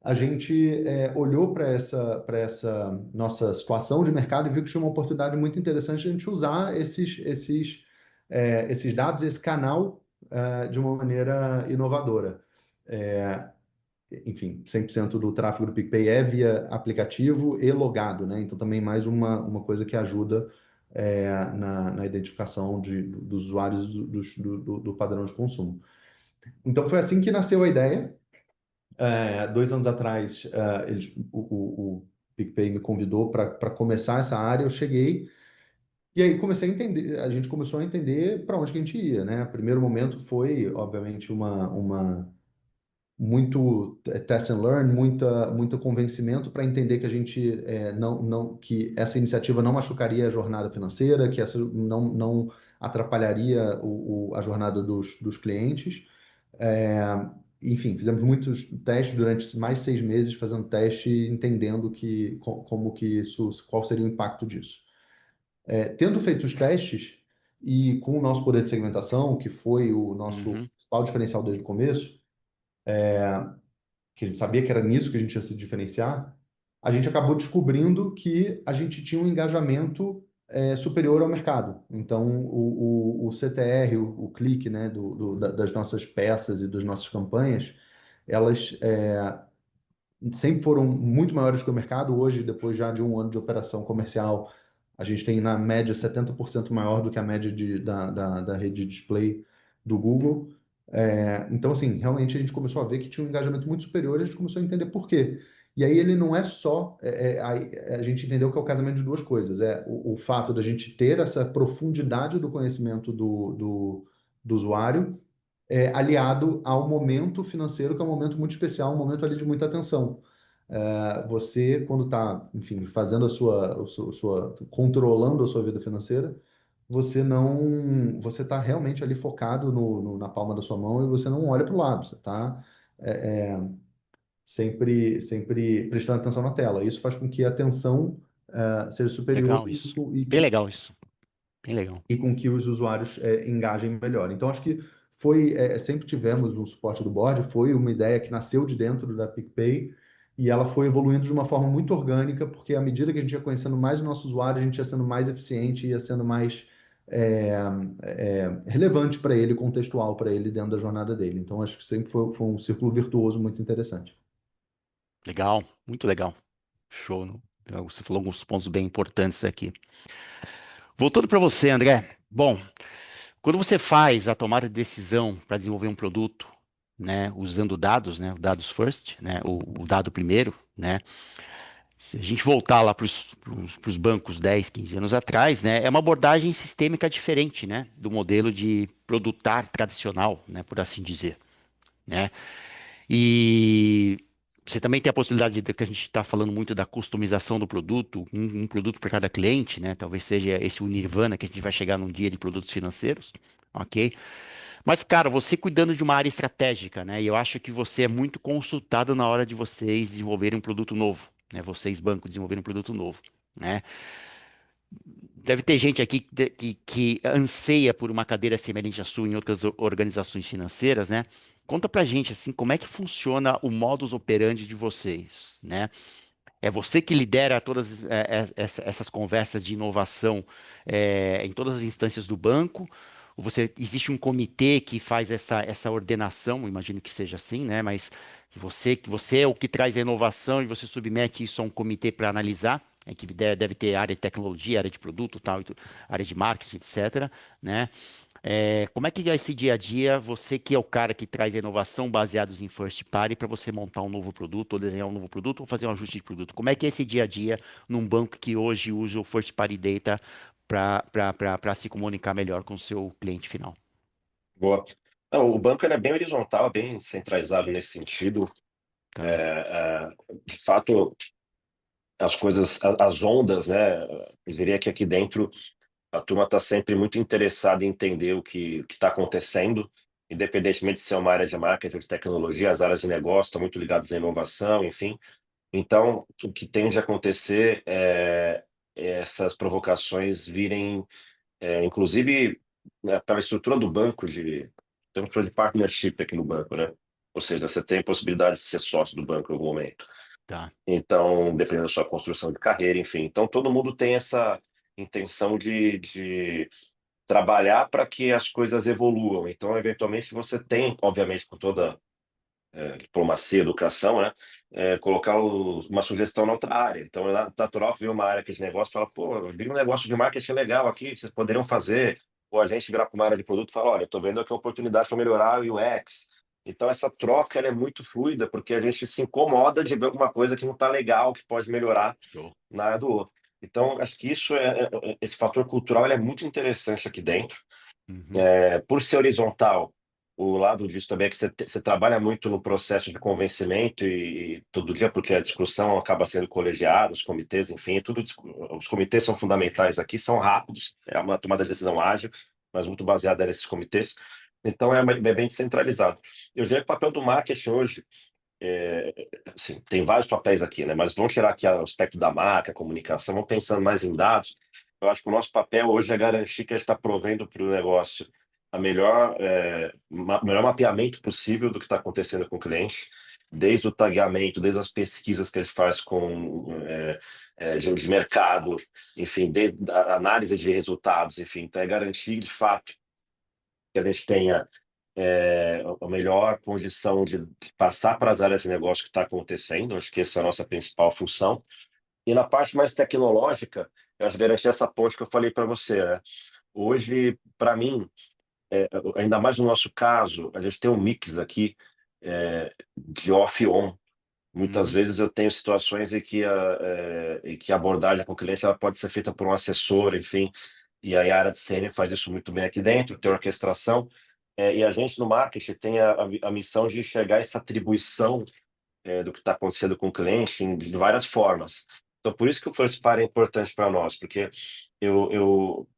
a gente olhou para essa nossa situação de mercado e viu que tinha uma oportunidade muito interessante de a gente usar esses dados, esse canal, de uma maneira inovadora. Enfim, 100% do tráfego do PicPay é via aplicativo e logado, né? Então, também mais uma coisa que ajuda na identificação dos usuários do padrão de consumo. Então, foi assim que nasceu a ideia. 2 anos atrás, o PicPay me convidou para começar essa área, eu cheguei, e aí comecei a entender, a gente começou a entender para onde que a gente ia, né? Primeiro momento foi, obviamente, muito test and learn, muito convencimento para entender que a gente que essa iniciativa não machucaria a jornada financeira, que essa não atrapalharia a jornada dos clientes. É, Enfim, fizemos muitos testes durante mais de 6 meses, fazendo teste, entendendo como que isso, qual seria o impacto disso. Tendo feito os testes e com o nosso poder de segmentação, que foi o nosso principal diferencial desde o começo, que a gente sabia que era nisso que a gente ia se diferenciar, a gente acabou descobrindo que a gente tinha um engajamento superior ao mercado. Então, o CTR, o clique, né, das nossas peças e das nossas campanhas, elas sempre foram muito maiores que o mercado. Hoje, depois já de 1 ano de operação comercial, a gente tem, na média, 70% maior do que a média da rede de display do Google. Então, assim, realmente a gente começou a ver que tinha um engajamento muito superior e a gente começou a entender por quê. E aí ele não é só... a gente entendeu que é o casamento de duas coisas. O fato da gente ter essa profundidade do conhecimento do usuário, aliado ao momento financeiro, que é um momento muito especial, um momento ali de muita atenção. Você, quando está, enfim, fazendo controlando a sua vida financeira, você está realmente ali focado na palma da sua mão e você não olha para o lado, você está sempre prestando atenção na tela. Isso faz com que a atenção seja superior Legal isso. Bem legal isso. Bem legal. E com que os usuários engajem melhor. Então, acho que sempre tivemos um suporte do board, foi uma ideia que nasceu de dentro da PicPay e ela foi evoluindo de uma forma muito orgânica, porque à medida que a gente ia conhecendo mais o nosso usuário, a gente ia sendo mais eficiente, ia sendo mais relevante para ele, contextual para ele dentro da jornada dele. Então, acho que sempre foi um círculo virtuoso muito interessante. Legal, muito legal. Show. Você falou alguns pontos bem importantes aqui. Voltando para você, André. Bom, quando você faz a tomada de decisão para desenvolver um produto, né, usando dados, né, dados first, né, o dado primeiro, né, se a gente voltar lá para os bancos 10, 15 anos atrás, né, é uma abordagem sistêmica diferente, né, do modelo de produtar tradicional, né, por assim dizer, né. E você também tem a possibilidade que a gente está falando muito da customização do produto, um produto para cada cliente, né? Talvez seja esse o nirvana que a gente vai chegar num dia de produtos financeiros, ok? Mas, cara, você cuidando de uma área estratégica, né? E eu acho que você é muito consultado na hora de vocês desenvolverem um produto novo, né? Vocês, banco, desenvolverem um produto novo, né? Deve ter gente aqui que anseia por uma cadeira semelhante à sua em outras organizações financeiras, né? Conta pra gente, assim, como é que funciona o modus operandi de vocês, né? É você que lidera todas essas conversas de inovação em todas as instâncias do banco? Ou existe um comitê que faz essa ordenação? Imagino que seja assim, né? Mas que você é o que traz a inovação e você submete isso a um comitê para analisar, que deve ter área de tecnologia, área de produto, tal, área de marketing, etc., né? Como é que é esse dia a dia, você que é o cara que traz a inovação baseados em first party para você montar um novo produto, ou desenhar um novo produto, ou fazer um ajuste de produto? Como é que é esse dia a dia num banco que hoje usa o first party data para se comunicar melhor com o seu cliente final? Boa. Não, o banco ele é bem horizontal, bem centralizado nesse sentido. Tá, De fato, as coisas, as ondas, né? Eu diria que aqui dentro a turma está sempre muito interessada em entender o que está acontecendo, independentemente de ser uma área de marketing, de tecnologia, as áreas de negócio estão muito ligadas à inovação, enfim. Então, o que tende a acontecer é essas provocações virem, inclusive, né, pela estrutura do banco, tem uma estrutura de partnership aqui no banco, né? Ou seja, você tem a possibilidade de ser sócio do banco em algum momento. tá, Então, dependendo da sua construção de carreira, enfim. Então, todo mundo tem essa intenção de trabalhar para que as coisas evoluam. Então, eventualmente, você tem, obviamente, com toda diplomacia, educação, né? Colocar uma sugestão na outra área. Então, é natural que ver uma área que de negócio e fala, pô, eu vi um negócio de marketing legal aqui, que vocês poderiam fazer. Ou a gente virar para uma área de produto e falar, olha, estou vendo aqui uma oportunidade para melhorar o UX. Então, essa troca ela é muito fluida, porque a gente se incomoda de ver alguma coisa que não está legal, que pode melhorar show. na área do outro. Então, acho que esse fator cultural ele é muito interessante aqui dentro. Uhum, Por ser horizontal, o lado disso também é que você trabalha muito no processo de convencimento e todo dia, porque a discussão acaba sendo colegiada, os comitês, enfim, os comitês são fundamentais aqui, são rápidos, é uma tomada de decisão ágil, mas muito baseada nesses comitês. Então, é bem descentralizado. Eu diria que o papel do marketing hoje é, assim, tem vários papéis aqui, né? Mas vamos tirar aqui o aspecto da marca, comunicação, vamos pensando mais em dados. Eu acho que o nosso papel hoje é garantir que a gente está provendo para o negócio a melhor mapeamento possível do que está acontecendo com o cliente, desde o tagueamento, desde as pesquisas que a gente faz de mercado, enfim, desde a análise de resultados, enfim. Então, é garantir, de fato, que a gente tenha a melhor condição de passar para as áreas de negócio que está acontecendo. Acho que essa é a nossa principal função. E na parte mais tecnológica, eu acho que garantir essa ponte que eu falei para você, né? Hoje, para mim, ainda mais no nosso caso, a gente tem um mix aqui de off e on. Muitas uhum, vezes eu tenho situações em que a abordagem com o cliente ela pode ser feita por um assessor, enfim, e aí a área de CN faz isso muito bem aqui dentro, tem orquestração, e a gente no marketing tem a missão de enxergar essa atribuição do que está acontecendo com o cliente de várias formas. Então, por isso que o First Party é importante para nós, porque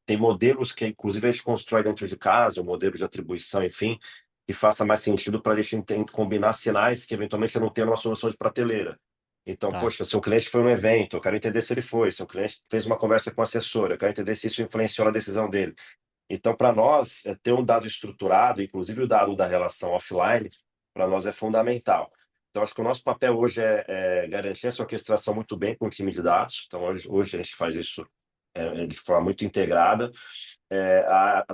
tem modelos que, inclusive, a gente constrói dentro de casa, o modelo de atribuição, enfim, que faça mais sentido para a gente combinar sinais que, eventualmente, eu não tenho uma solução de prateleira. Então, tá, poxa, se o cliente foi num evento, eu quero entender se ele foi. Se o cliente fez uma conversa com o assessor, eu quero entender se isso influenciou na decisão dele. Então, para nós, ter um dado estruturado, inclusive o dado da relação offline, para nós é fundamental. Então, acho que o nosso papel hoje é garantir essa orquestração muito bem com o time de dados. Então, hoje a gente faz isso de forma muito integrada.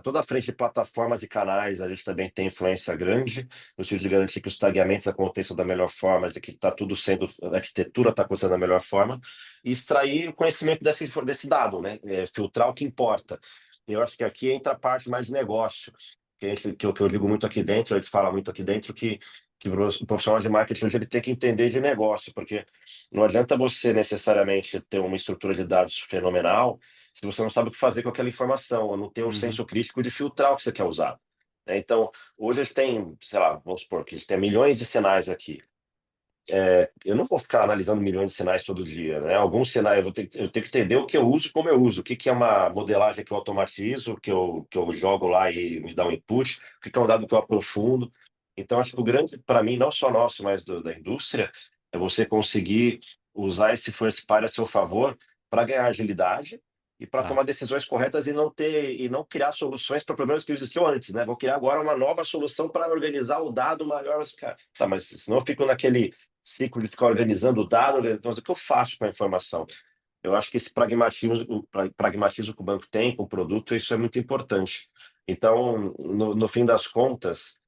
Toda a frente de plataformas e canais, a gente também tem influência grande, no sentido de garantir que os tagueamentos aconteçam da melhor forma, de que está tudo sendo, a arquitetura está acontecendo da melhor forma, e extrair o conhecimento desse dado, né? Filtrar o que importa. Eu acho que aqui entra a parte mais de negócio, que eu digo muito aqui dentro, a gente fala muito aqui dentro que o profissional de marketing hoje ele tem que entender de negócio, porque não adianta você necessariamente ter uma estrutura de dados fenomenal se você não sabe o que fazer com aquela informação, ou não tem um uhum, senso crítico de filtrar o que você quer usar. Então, hoje a gente tem, sei lá, vamos supor que a gente tem milhões de sinais aqui. Eu não vou ficar analisando milhões de sinais todo dia, né? Alguns sinais eu tenho que entender o que eu uso e como eu uso. O que que é uma modelagem que eu automatizo, que eu jogo lá e me dá um input, o que que é um dado que eu aprofundo. Então, acho que o grande, para mim, não só nosso, mas da indústria, é você conseguir usar esse first party a seu favor para ganhar agilidade e para Tá, tomar decisões corretas e não criar soluções para problemas que existiam antes, né? Vou criar agora uma nova solução para organizar o dado maior. Cara, tá, mas senão eu fico naquele ciclo de ficar organizando o dado, então o que eu faço com a informação? Eu acho que esse pragmatismo que o banco tem com o produto, isso é muito importante. Então, no fim das contas,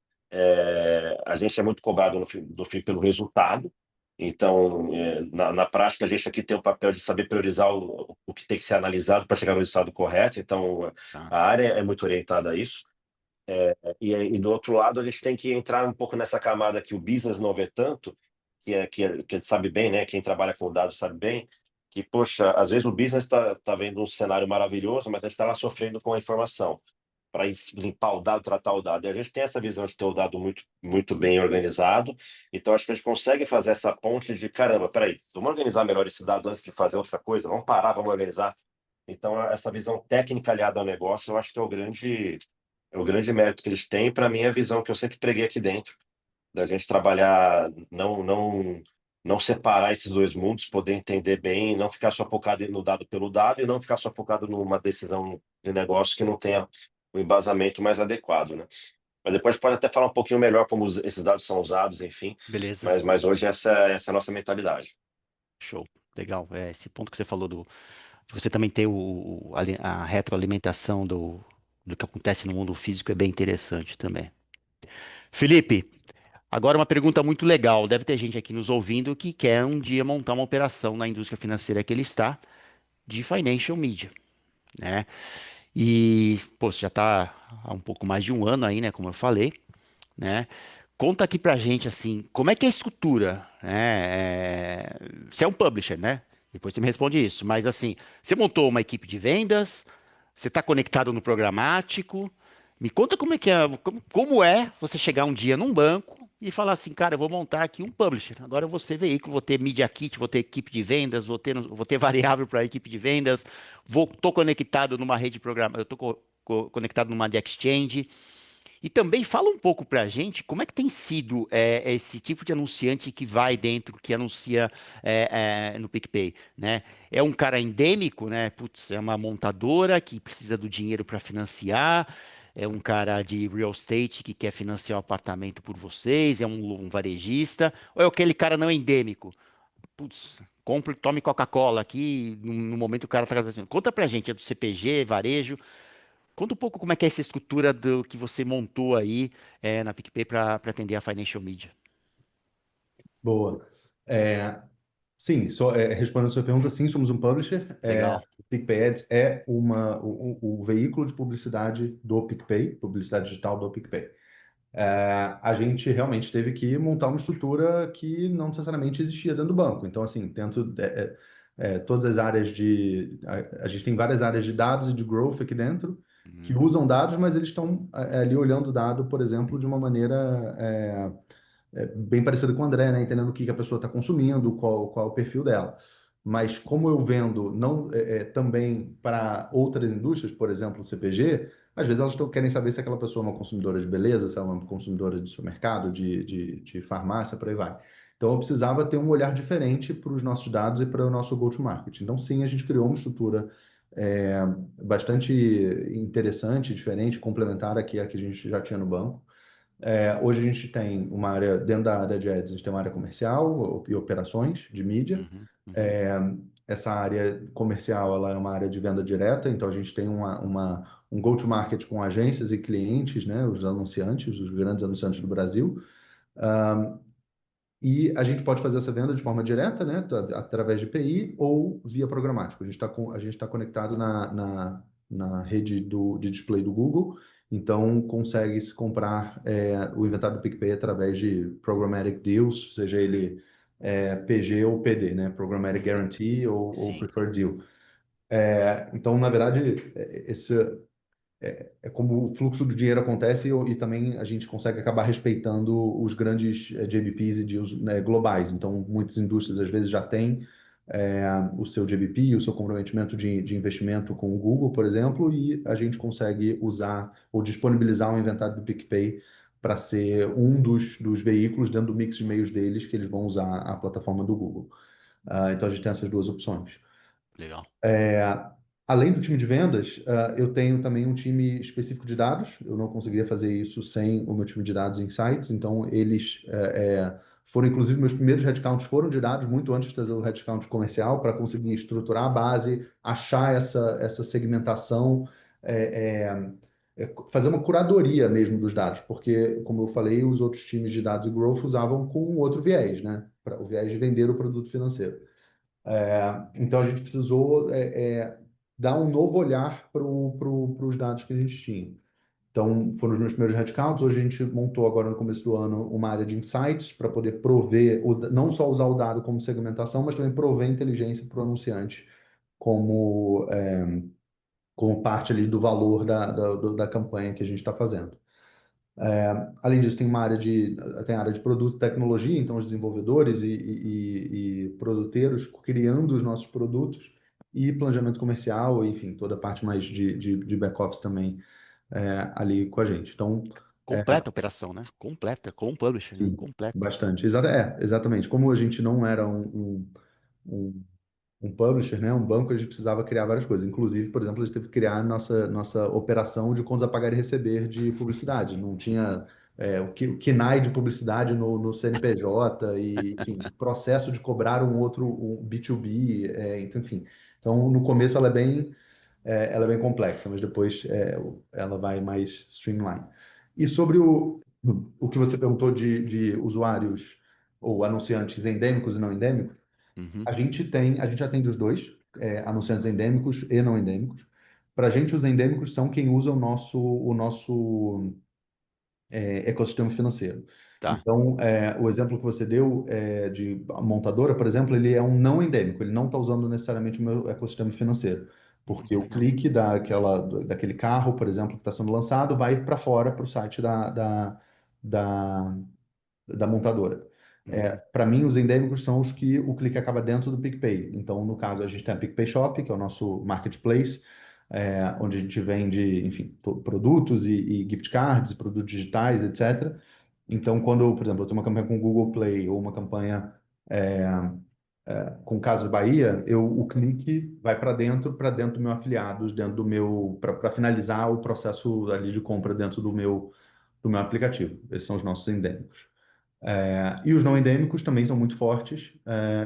a gente é muito cobrado no fim pelo resultado. Então, na prática, a gente aqui tem o papel de saber priorizar o que tem que ser analisado para chegar no resultado correto. Então, tá. a área é muito orientada a isso. E do outro lado, a gente tem que entrar um pouco nessa camada que o business não vê tanto, que a gente sabe bem, né? Quem trabalha com dados sabe bem, que, poxa, às vezes o business está vendo um cenário maravilhoso, mas a gente está lá sofrendo com a informação para limpar o dado, tratar o dado. E a gente tem essa visão de ter o dado muito, muito bem organizado, então acho que a gente consegue fazer essa ponte de, caramba, peraí, vamos organizar melhor esse dado antes de fazer outra coisa, vamos parar, vamos organizar. Então, essa visão técnica aliada ao negócio, eu acho que é o grande mérito que eles têm. Para mim, é a visão que eu sempre preguei aqui dentro, da gente trabalhar, não separar esses dois mundos, poder entender bem, não ficar só focado no dado pelo dado e não ficar só focado numa decisão de negócio que não tenha o embasamento mais adequado, né? Mas depois pode até falar um pouquinho melhor como esses dados são usados, enfim, Beleza, mas hoje essa é a nossa mentalidade. show. Legal. Esse ponto que você falou de você também ter a retroalimentação do que acontece no mundo físico é bem interessante também. Felipe, agora uma pergunta muito legal. Deve ter gente aqui nos ouvindo que quer um dia montar uma operação na indústria financeira que ele está, de financial media, né? E, pô, você já está há um pouco mais de um ano aí, né? Como eu falei, né? Conta aqui pra gente, assim, como é que é a estrutura, né? Você é um publisher, né? Depois você me responde isso. Mas, assim, você montou uma equipe de vendas, você está conectado no programático. Me conta como é você chegar um dia num banco e falar assim, cara, eu vou montar aqui um publisher. Agora eu vou ser veículo, vou ter media kit, vou ter equipe de vendas, vou ter variável para equipe de vendas, tô conectado numa rede de programa, eu tô conectado numa de exchange. E também fala um pouco para a gente como é que tem sido esse tipo de anunciante que vai dentro, que anuncia no PicPay, né? É um cara endêmico, né? Putz, é uma montadora que precisa do dinheiro para financiar, é um cara de real estate que quer financiar o apartamento por vocês, é um varejista, ou é aquele cara não endêmico? Putz, compre, tome Coca-Cola aqui, no momento o cara está assim. Conta pra gente, é do CPG, varejo. Conta um pouco como é que é essa estrutura do que você montou aí na PicPay para atender a Financial Media. Boa. É, sim, respondendo a sua pergunta, sim, somos um publisher. Legal. O PicPay Ads é o veículo de publicidade do PicPay, publicidade digital do PicPay. A gente realmente teve que montar uma estrutura que não necessariamente existia dentro do banco. Então, assim, todas as áreas a gente tem várias áreas de dados e de growth aqui dentro que Uhum. usam dados, mas eles estão ali olhando o dado, por exemplo, de uma maneira bem parecida com o André, né? Entendendo o que a pessoa está consumindo, qual é o perfil dela. Mas como eu vendo não também para outras indústrias, por exemplo, o CPG, às vezes elas querem saber se aquela pessoa é uma consumidora de beleza, se ela é uma consumidora de supermercado, de farmácia, por aí vai. Então eu precisava ter um olhar diferente para os nossos dados e para o nosso go-to-market. Então sim, a gente criou uma estrutura é, bastante interessante, diferente, complementar à que a gente já tinha no banco. Hoje a gente tem uma área, dentro da área de ads, a gente tem uma área comercial e operações de mídia. Uhum. Uhum. É, Essa área comercial, ela é uma área de venda direta, então a gente tem um go-to-market com agências e clientes, né, os anunciantes, os grandes anunciantes do Brasil. E a gente pode fazer essa venda de forma direta, né, através de API ou via programático. A gente tá conectado na rede de display do Google, então consegue se comprar o inventário do PicPay através de programmatic deals, seja ele PG ou PD, né, Programmatic Guarantee ou Sim, Preferred Deal. Então, na verdade, é como o fluxo do dinheiro acontece e também a gente consegue acabar respeitando os grandes JBPs e deals, né, globais. Então, muitas indústrias às vezes já têm o seu JBP, o seu comprometimento de investimento com o Google, por exemplo, e a gente consegue usar ou disponibilizar o inventário do PicPay para ser um dos veículos dentro do mix de meios deles que eles vão usar a plataforma do Google. Então, a gente tem essas duas opções. legal. Além do time de vendas, eu tenho também um time específico de dados. Eu não conseguiria fazer isso sem o meu time de dados e insights. Então, eles foram, inclusive, meus primeiros headcounts foram de dados, muito antes de fazer o headcount comercial, para conseguir estruturar a base, achar essa segmentação, fazer uma curadoria mesmo dos dados. Porque, como eu falei, os outros times de dados e growth usavam com um outro viés, né? O viés de vender o produto financeiro. Então a gente precisou dar um novo olhar para os dados que a gente tinha. Então foram os meus primeiros headcounts. Hoje a gente montou agora no começo do ano uma área de insights para poder prover, não só usar o dado como segmentação, mas também prover inteligência para o anunciante como parte ali do valor da campanha que a gente está fazendo. Além disso, tem a área de produto e tecnologia, então os desenvolvedores e produteiros criando os nossos produtos e planejamento comercial, enfim, toda a parte mais de back-office também ali com a gente. Então, Completa a operação, né? Completa, com o publisher, né? sim, Completa. bastante. Exatamente. Como a gente não era um um publisher, né, um banco, a gente precisava criar várias coisas. Inclusive, por exemplo, a gente teve que criar a nossa operação de contas a pagar e receber de publicidade. Não tinha o KNAI de publicidade no CNPJ e, enfim, processo de cobrar um B2B, então, enfim. Então, no começo ela é bem complexa, mas depois ela vai mais streamline. E sobre o que você perguntou de usuários ou anunciantes endêmicos e não endêmicos, Uhum. a gente atende os dois, anunciantes endêmicos e não endêmicos. Para a gente, os endêmicos são quem usa o nosso ecossistema financeiro. Tá. Então, o exemplo que você deu de montadora, por exemplo, ele é um não endêmico, ele não está usando necessariamente o meu ecossistema financeiro. Porque o Legal. clique daquele carro, por exemplo, que está sendo lançado, vai para fora, para o site da, da montadora. Uhum. Para mim, os endêmicos são os que o clique acaba dentro do PicPay. Então, no caso, a gente tem a PicPay Shop, que é o nosso marketplace, onde a gente vende, enfim, produtos e gift cards, produtos digitais, etc. Então, quando, por exemplo, eu tenho uma campanha com o Google Play ou uma campanha é, com Casas Bahia, o clique vai para dentro do meu afiliados, dentro do meu, para finalizar o processo ali de compra dentro do meu aplicativo. Esses são os nossos endêmicos. E os não endêmicos também são muito fortes,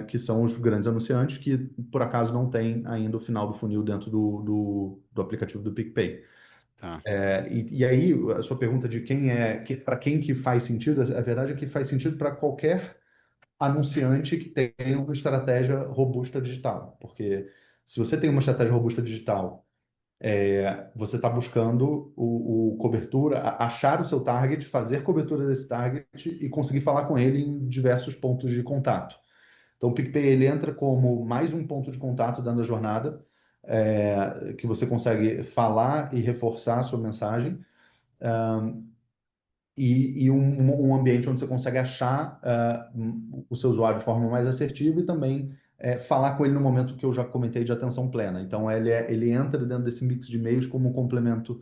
que são os grandes anunciantes que, por acaso, não têm ainda o final do funil dentro do aplicativo do PicPay. Tá. E aí, a sua pergunta de para quem que faz sentido, a verdade é que faz sentido para qualquer anunciante que tenha uma estratégia robusta digital. Porque se você tem uma estratégia robusta digital, você está buscando o cobertura, achar o seu target, fazer cobertura desse target e conseguir falar com ele em diversos pontos de contato. Então, o PicPay ele entra como mais um ponto de contato dentro da jornada, que você consegue falar e reforçar a sua mensagem, e um ambiente onde você consegue achar o seu usuário de forma mais assertiva e também falar com ele no momento que eu já comentei de atenção plena. Então, ele entra dentro desse mix de e-mails como um complemento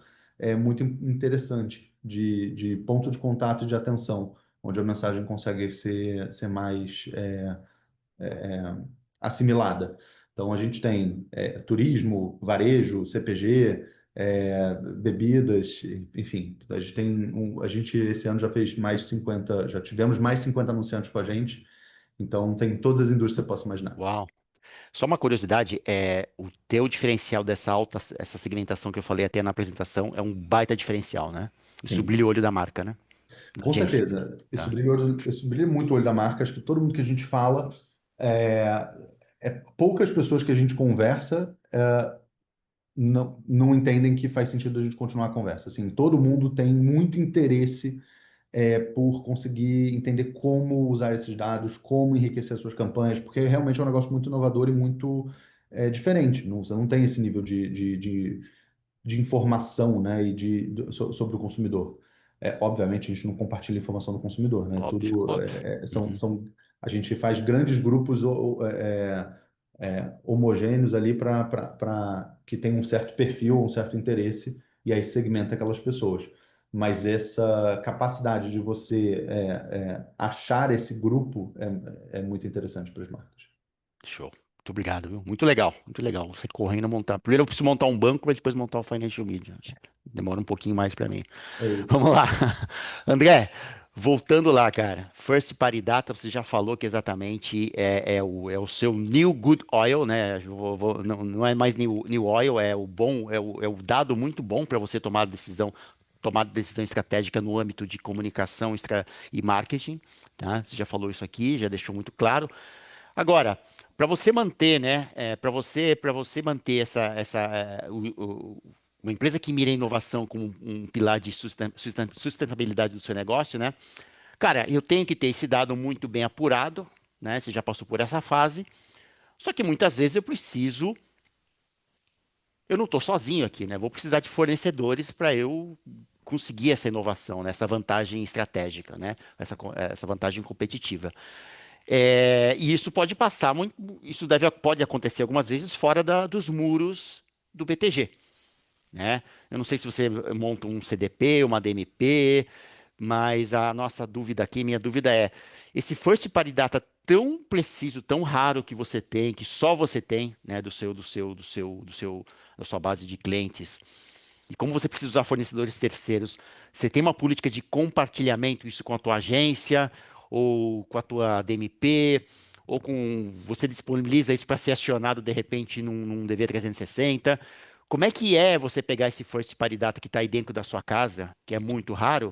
muito interessante de ponto de contato e de atenção, onde a mensagem consegue ser mais assimilada. Então, a gente tem turismo, varejo, CPG, bebidas, enfim. A gente esse ano já fez mais 50, já tivemos mais 50 anunciantes com a gente. Então, tem todas as indústrias que você possa imaginar. Uau. Só uma curiosidade, o teu diferencial essa segmentação que eu falei até na apresentação é um baita diferencial, né? Isso Sim, brilha o olho da marca, né? Da com agência. certeza. Tá. Isso brilha muito o olho da marca. Acho que todo mundo que a gente fala, é, poucas pessoas que a gente conversa não entendem que faz sentido a gente continuar a conversa. Assim, todo mundo tem muito interesse por conseguir entender como usar esses dados, como enriquecer as suas campanhas, porque realmente é um negócio muito inovador e muito diferente. Você não tem esse nível de informação, né, sobre o consumidor. Obviamente, a gente não compartilha informação do consumidor, né? Óbvio, Tudo óbvio. Uhum. a gente faz grandes grupos homogêneos ali que tem um certo perfil, um certo interesse, e aí segmenta aquelas pessoas. Mas essa capacidade de você achar esse grupo é muito interessante para as marcas. Show. Muito Muito obrigado, viu? Muito legal, muito legal. Você correndo montar. Primeiro eu preciso montar um banco para depois montar o Financial Media. Demora um pouquinho mais para mim. É isso. Vamos lá. André, voltando lá, cara. First Party Data, você já falou que exatamente é o seu New Good Oil, né? Não é mais new Oil, é o bom, é o dado muito bom para você tomar decisão estratégica no âmbito de comunicação e marketing, tá? Você já falou isso aqui, já deixou muito claro. Agora, para você manter, né? Para você manter uma empresa que mira a inovação como um pilar de sustentabilidade do seu negócio, né? Cara, eu tenho que ter esse dado muito bem apurado, né? Você já passou por essa fase. Só que muitas vezes eu não estou sozinho aqui, né? Vou precisar de fornecedores para eu conseguir essa inovação, né? Essa vantagem estratégica, né? Essa vantagem competitiva. E isso pode passar muito, pode acontecer algumas vezes fora dos muros do BTG, né? Eu não sei se você monta um CDP, uma DMP, mas a nossa dúvida aqui, minha dúvida é, esse first party data tão preciso, tão raro que você tem, que só você tem, né, da sua base de clientes, e como você precisa usar fornecedores terceiros, você tem uma política de compartilhamento, isso com a tua agência, ou com a tua DMP, ou você disponibiliza isso para ser acionado de repente num DV360. Como é que você pegar esse first party data que está aí dentro da sua casa, que é muito raro,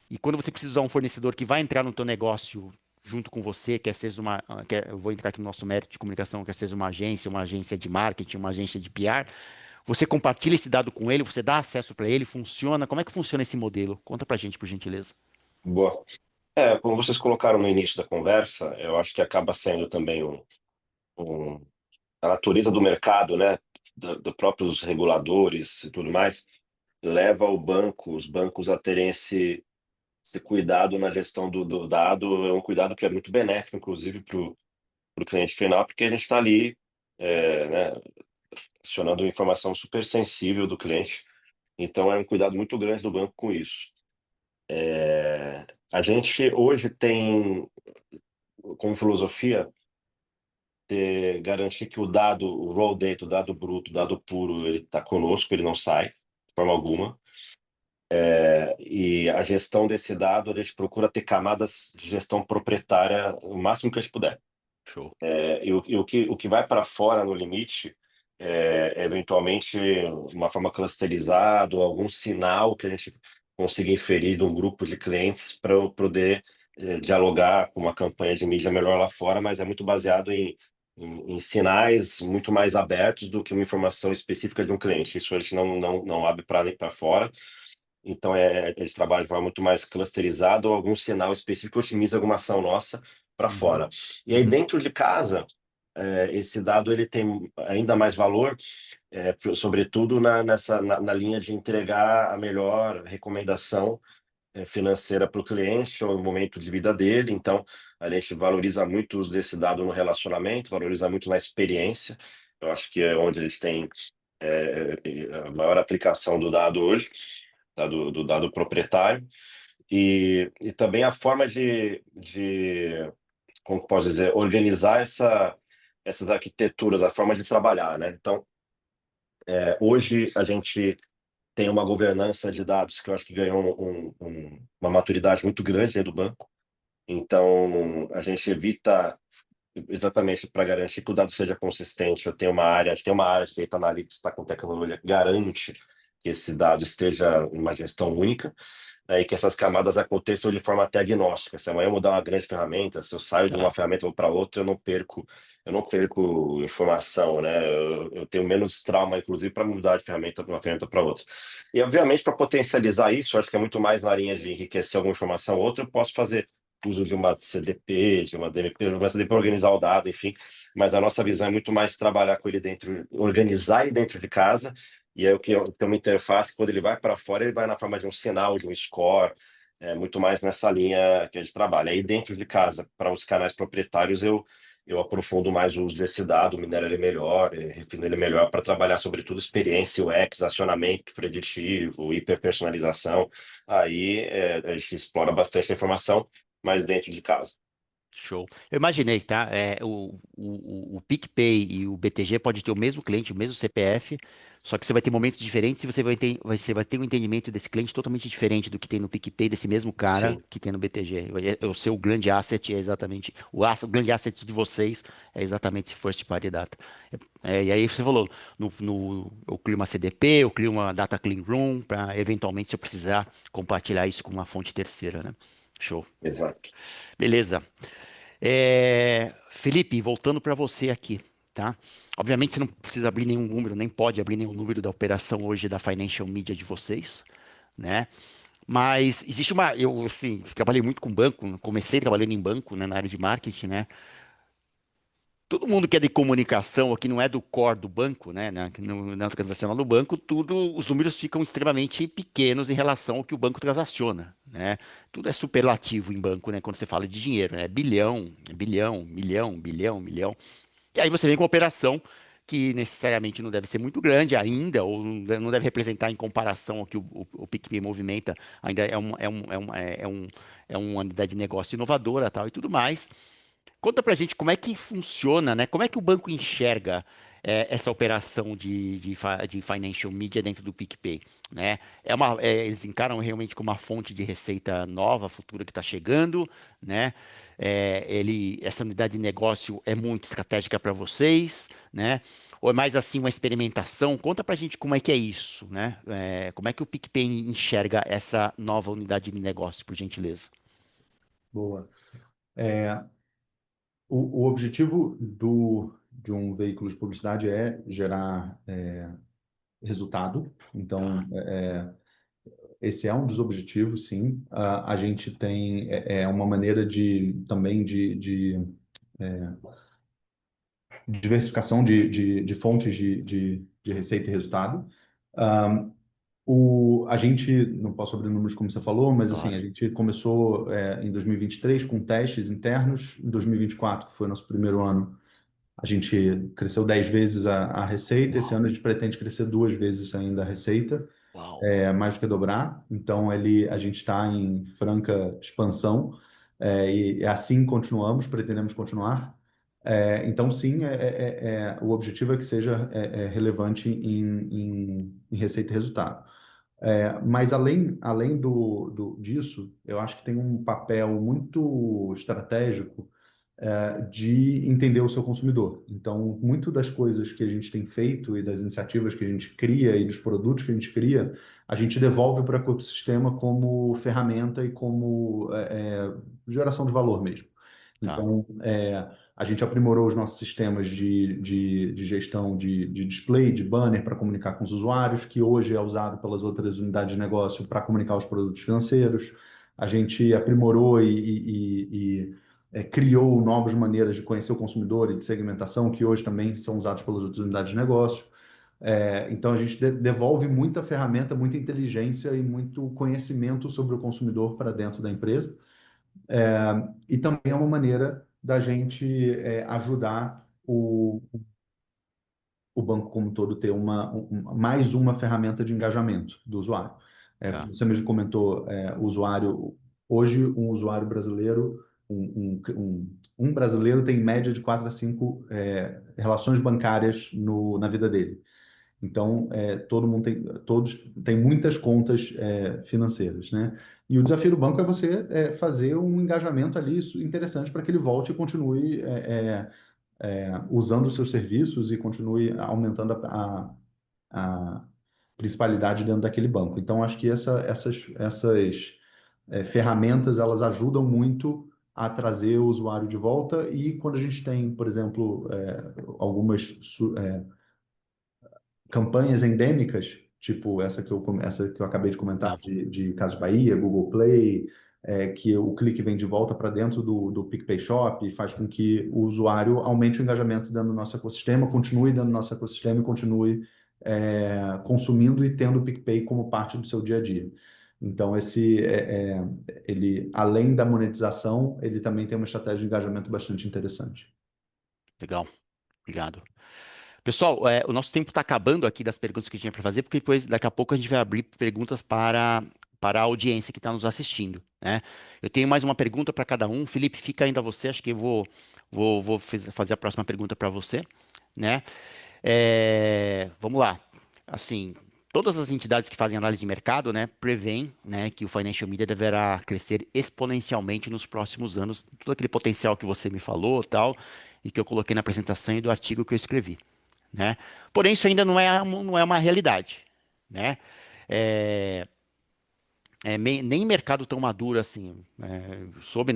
e quando você precisa usar um fornecedor que vai entrar no teu negócio junto com você, eu vou entrar aqui no nosso mérito de comunicação, quer seja uma agência de marketing, uma agência de PR, você compartilha esse dado com ele, você dá acesso para ele, funciona? Como é que funciona esse modelo? Conta pra gente, por gentileza. Boa. Como vocês colocaram no início da conversa, eu acho que acaba sendo também um- a natureza do mercado, né, dos próprios reguladores e tudo mais, leva os bancos a terem esse cuidado na gestão do dado. É um cuidado que é muito benéfico, inclusive, para o cliente final, porque a gente está ali, né, acionando informação super sensível do cliente. Então, é um cuidado muito grande do banco com isso. A gente hoje tem como filosofia garantir que o raw data, o dado bruto, o dado puro, ele está conosco, ele não sai de forma alguma. E a gestão desse dado, a gente procura ter camadas de gestão proprietária o máximo que a gente puder. Show. O que vai para fora no limite eventualmente uma forma clusterizada, ou algum sinal que a gente consiga inferir de um grupo de clientes para eu poder dialogar com uma campanha de mídia melhor lá fora, mas é muito baseado em sinais muito mais abertos do que uma informação específica de um cliente. Isso a gente não abre para fora. Então, eles trabalham de forma muito mais clusterizada, ou algum sinal específico que otimiza alguma ação nossa para fora. E aí, dentro de casa, esse dado ele tem ainda mais valor, sobretudo na linha de entregar a melhor recomendação financeira para o cliente ou no momento de vida dele. Então, a gente valoriza muito o uso desse dado no relacionamento, valoriza muito na experiência. Eu acho que é onde eles têm a maior aplicação do dado hoje, tá? Do dado proprietário. E também a forma como posso dizer, organizar essas arquiteturas, a forma de trabalhar, né? Então, hoje a gente tem uma governança de dados que eu acho que ganhou uma maturidade muito grande dentro do banco. Então, a gente evita, exatamente para garantir que o dado seja consistente. A gente tem uma área de data analytics que está com tecnologia que garante que esse dado esteja em uma gestão única, e que essas camadas aconteçam de forma até agnóstica. Se amanhã eu mudar uma grande ferramenta, se eu saio de uma ferramenta e vou para outra, eu não perco informação, né? Eu tenho menos trauma, inclusive, para mudar de ferramenta para uma ferramenta para outra. E, obviamente, para potencializar isso, acho que é muito mais na linha de enriquecer alguma informação ou outra, eu posso fazer uso de uma CDP, de uma DMP, uma CDP para organizar o dado, enfim. Mas a nossa visão é muito mais trabalhar com ele organizar ele dentro de casa. E aí tem uma interface, quando ele vai para fora, ele vai na forma de um sinal, de um score, muito mais nessa linha que a gente trabalha. Aí dentro de casa, para os canais proprietários, eu aprofundo mais o uso desse dado, minero ele melhor, refino ele melhor para trabalhar, sobretudo, experiência UX, acionamento preditivo, hiperpersonalização. Aí a gente explora bastante a informação, mas dentro de casa. Show. Eu imaginei, tá? O PicPay e o BTG pode ter o mesmo cliente, o mesmo CPF, só que você vai ter momentos diferentes e você vai ter um entendimento desse cliente totalmente diferente do que tem no PicPay, desse mesmo cara Sim, que tem no BTG. O seu grande asset é exatamente, o grande asset de vocês é exatamente esse first party data. E aí você falou, eu crio uma CDP, eu crio uma data clean room, para eventualmente, se eu precisar, compartilhar isso com uma fonte terceira, né? Show. exato. Beleza. Felipe, voltando para você aqui, tá? Obviamente você não precisa abrir nenhum número, nem pode abrir nenhum número da operação hoje da Financial Media de vocês, né? Mas existe eu assim, trabalhei muito com banco, comecei trabalhando em banco, né, na área de marketing, né? Todo mundo que é de comunicação, ou que não é do core do banco, né, na transacional do banco, os números ficam extremamente pequenos em relação ao que o banco transaciona, né? Tudo é superlativo em banco, né, quando você fala de dinheiro, né? Bilhão, bilhão, milhão, bilhão, milhão. E aí você vem com uma operação que necessariamente não deve ser muito grande ainda, ou não deve representar em comparação ao que o PicPay movimenta, ainda é uma unidade de negócio inovadora, tal, e tudo mais. Conta pra gente como é que funciona, né? Como é que o banco enxerga essa operação de financial media dentro do PicPay, né? Eles encaram realmente como uma fonte de receita nova, futura que está chegando, né? Essa unidade de negócio é muito estratégica para vocês, né? Ou é mais assim uma experimentação? Conta pra gente como é que é isso, né? Como é que o PicPay enxerga essa nova unidade de negócio, por gentileza? Boa. É, o objetivo de um veículo de publicidade é gerar resultado. Então, Tá, esse é um dos objetivos, sim. A gente tem uma maneira de também é, diversificação de fontes de receita e resultado. Um, a gente, não posso abrir números como você falou, mas assim, a claro. gente começou em 2023 com testes internos. Em 2024, que foi nosso primeiro ano, a gente cresceu 10 vezes a receita. Esse Uau, ano a gente pretende crescer 2 vezes ainda a receita, uau. mais do que dobrar. Então, a gente está em franca expansão, e assim continuamos, pretendemos continuar. Então, sim, o objetivo é que seja relevante em receita e resultado. Mas além disso, eu acho que tem um papel muito estratégico de entender o seu consumidor. Então, muito das coisas que a gente tem feito e das iniciativas que a gente cria e dos produtos que a gente cria, a gente devolve para o ecossistema como ferramenta e como geração de valor mesmo. Tá, Então, a gente aprimorou os nossos sistemas de gestão de display, de banner para comunicar com os usuários, que hoje é usado pelas outras unidades de negócio para comunicar os produtos financeiros. A gente aprimorou e criou novas maneiras de conhecer o consumidor e de segmentação, que hoje também são usados pelas outras unidades de negócio. Então, a gente devolve muita ferramenta, muita inteligência e muito conhecimento sobre o consumidor para dentro da empresa. E também é uma maneira da gente ajudar o banco como um todo ter mais uma ferramenta de engajamento do usuário. tá. Você mesmo comentou, o usuário, hoje um usuário brasileiro, um brasileiro tem em média de 4 a 5 relações bancárias na vida dele. Então, todos têm muitas contas financeiras, né? E o desafio do banco é você fazer um engajamento ali interessante para que ele volte e continue usando os seus serviços e continue aumentando a principalidade dentro daquele banco. Então, acho que essas ferramentas, elas ajudam muito a trazer o usuário de volta. E quando a gente tem, por exemplo, algumas campanhas endêmicas, tipo essa que eu acabei de comentar, Tá. de Casas Bahia, Google Play, que o clique vem de volta para dentro do PicPay Shop e faz com que o usuário aumente o engajamento dentro do nosso ecossistema, continue dentro do nosso ecossistema e continue consumindo e tendo o PicPay como parte do seu dia a dia. Então, ele, além da monetização, ele também tem uma estratégia de engajamento bastante interessante. Legal, obrigado. Pessoal, o nosso tempo está acabando aqui das perguntas que a gente tinha para fazer, porque depois, daqui a pouco, a gente vai abrir perguntas para para a audiência que está nos assistindo, né? Eu tenho mais uma pergunta para cada um. Felipe, fica ainda você, acho que eu vou fazer a próxima pergunta para você, né? Vamos lá. Assim, todas as entidades que fazem análise de mercado, né, preveem, né, que o financial media deverá crescer exponencialmente nos próximos anos, todo aquele potencial que você me falou, tal, e que eu coloquei na apresentação e do artigo que eu escrevi, né? Porém, isso ainda não é uma realidade, né? É, nem mercado tão maduro assim. Soube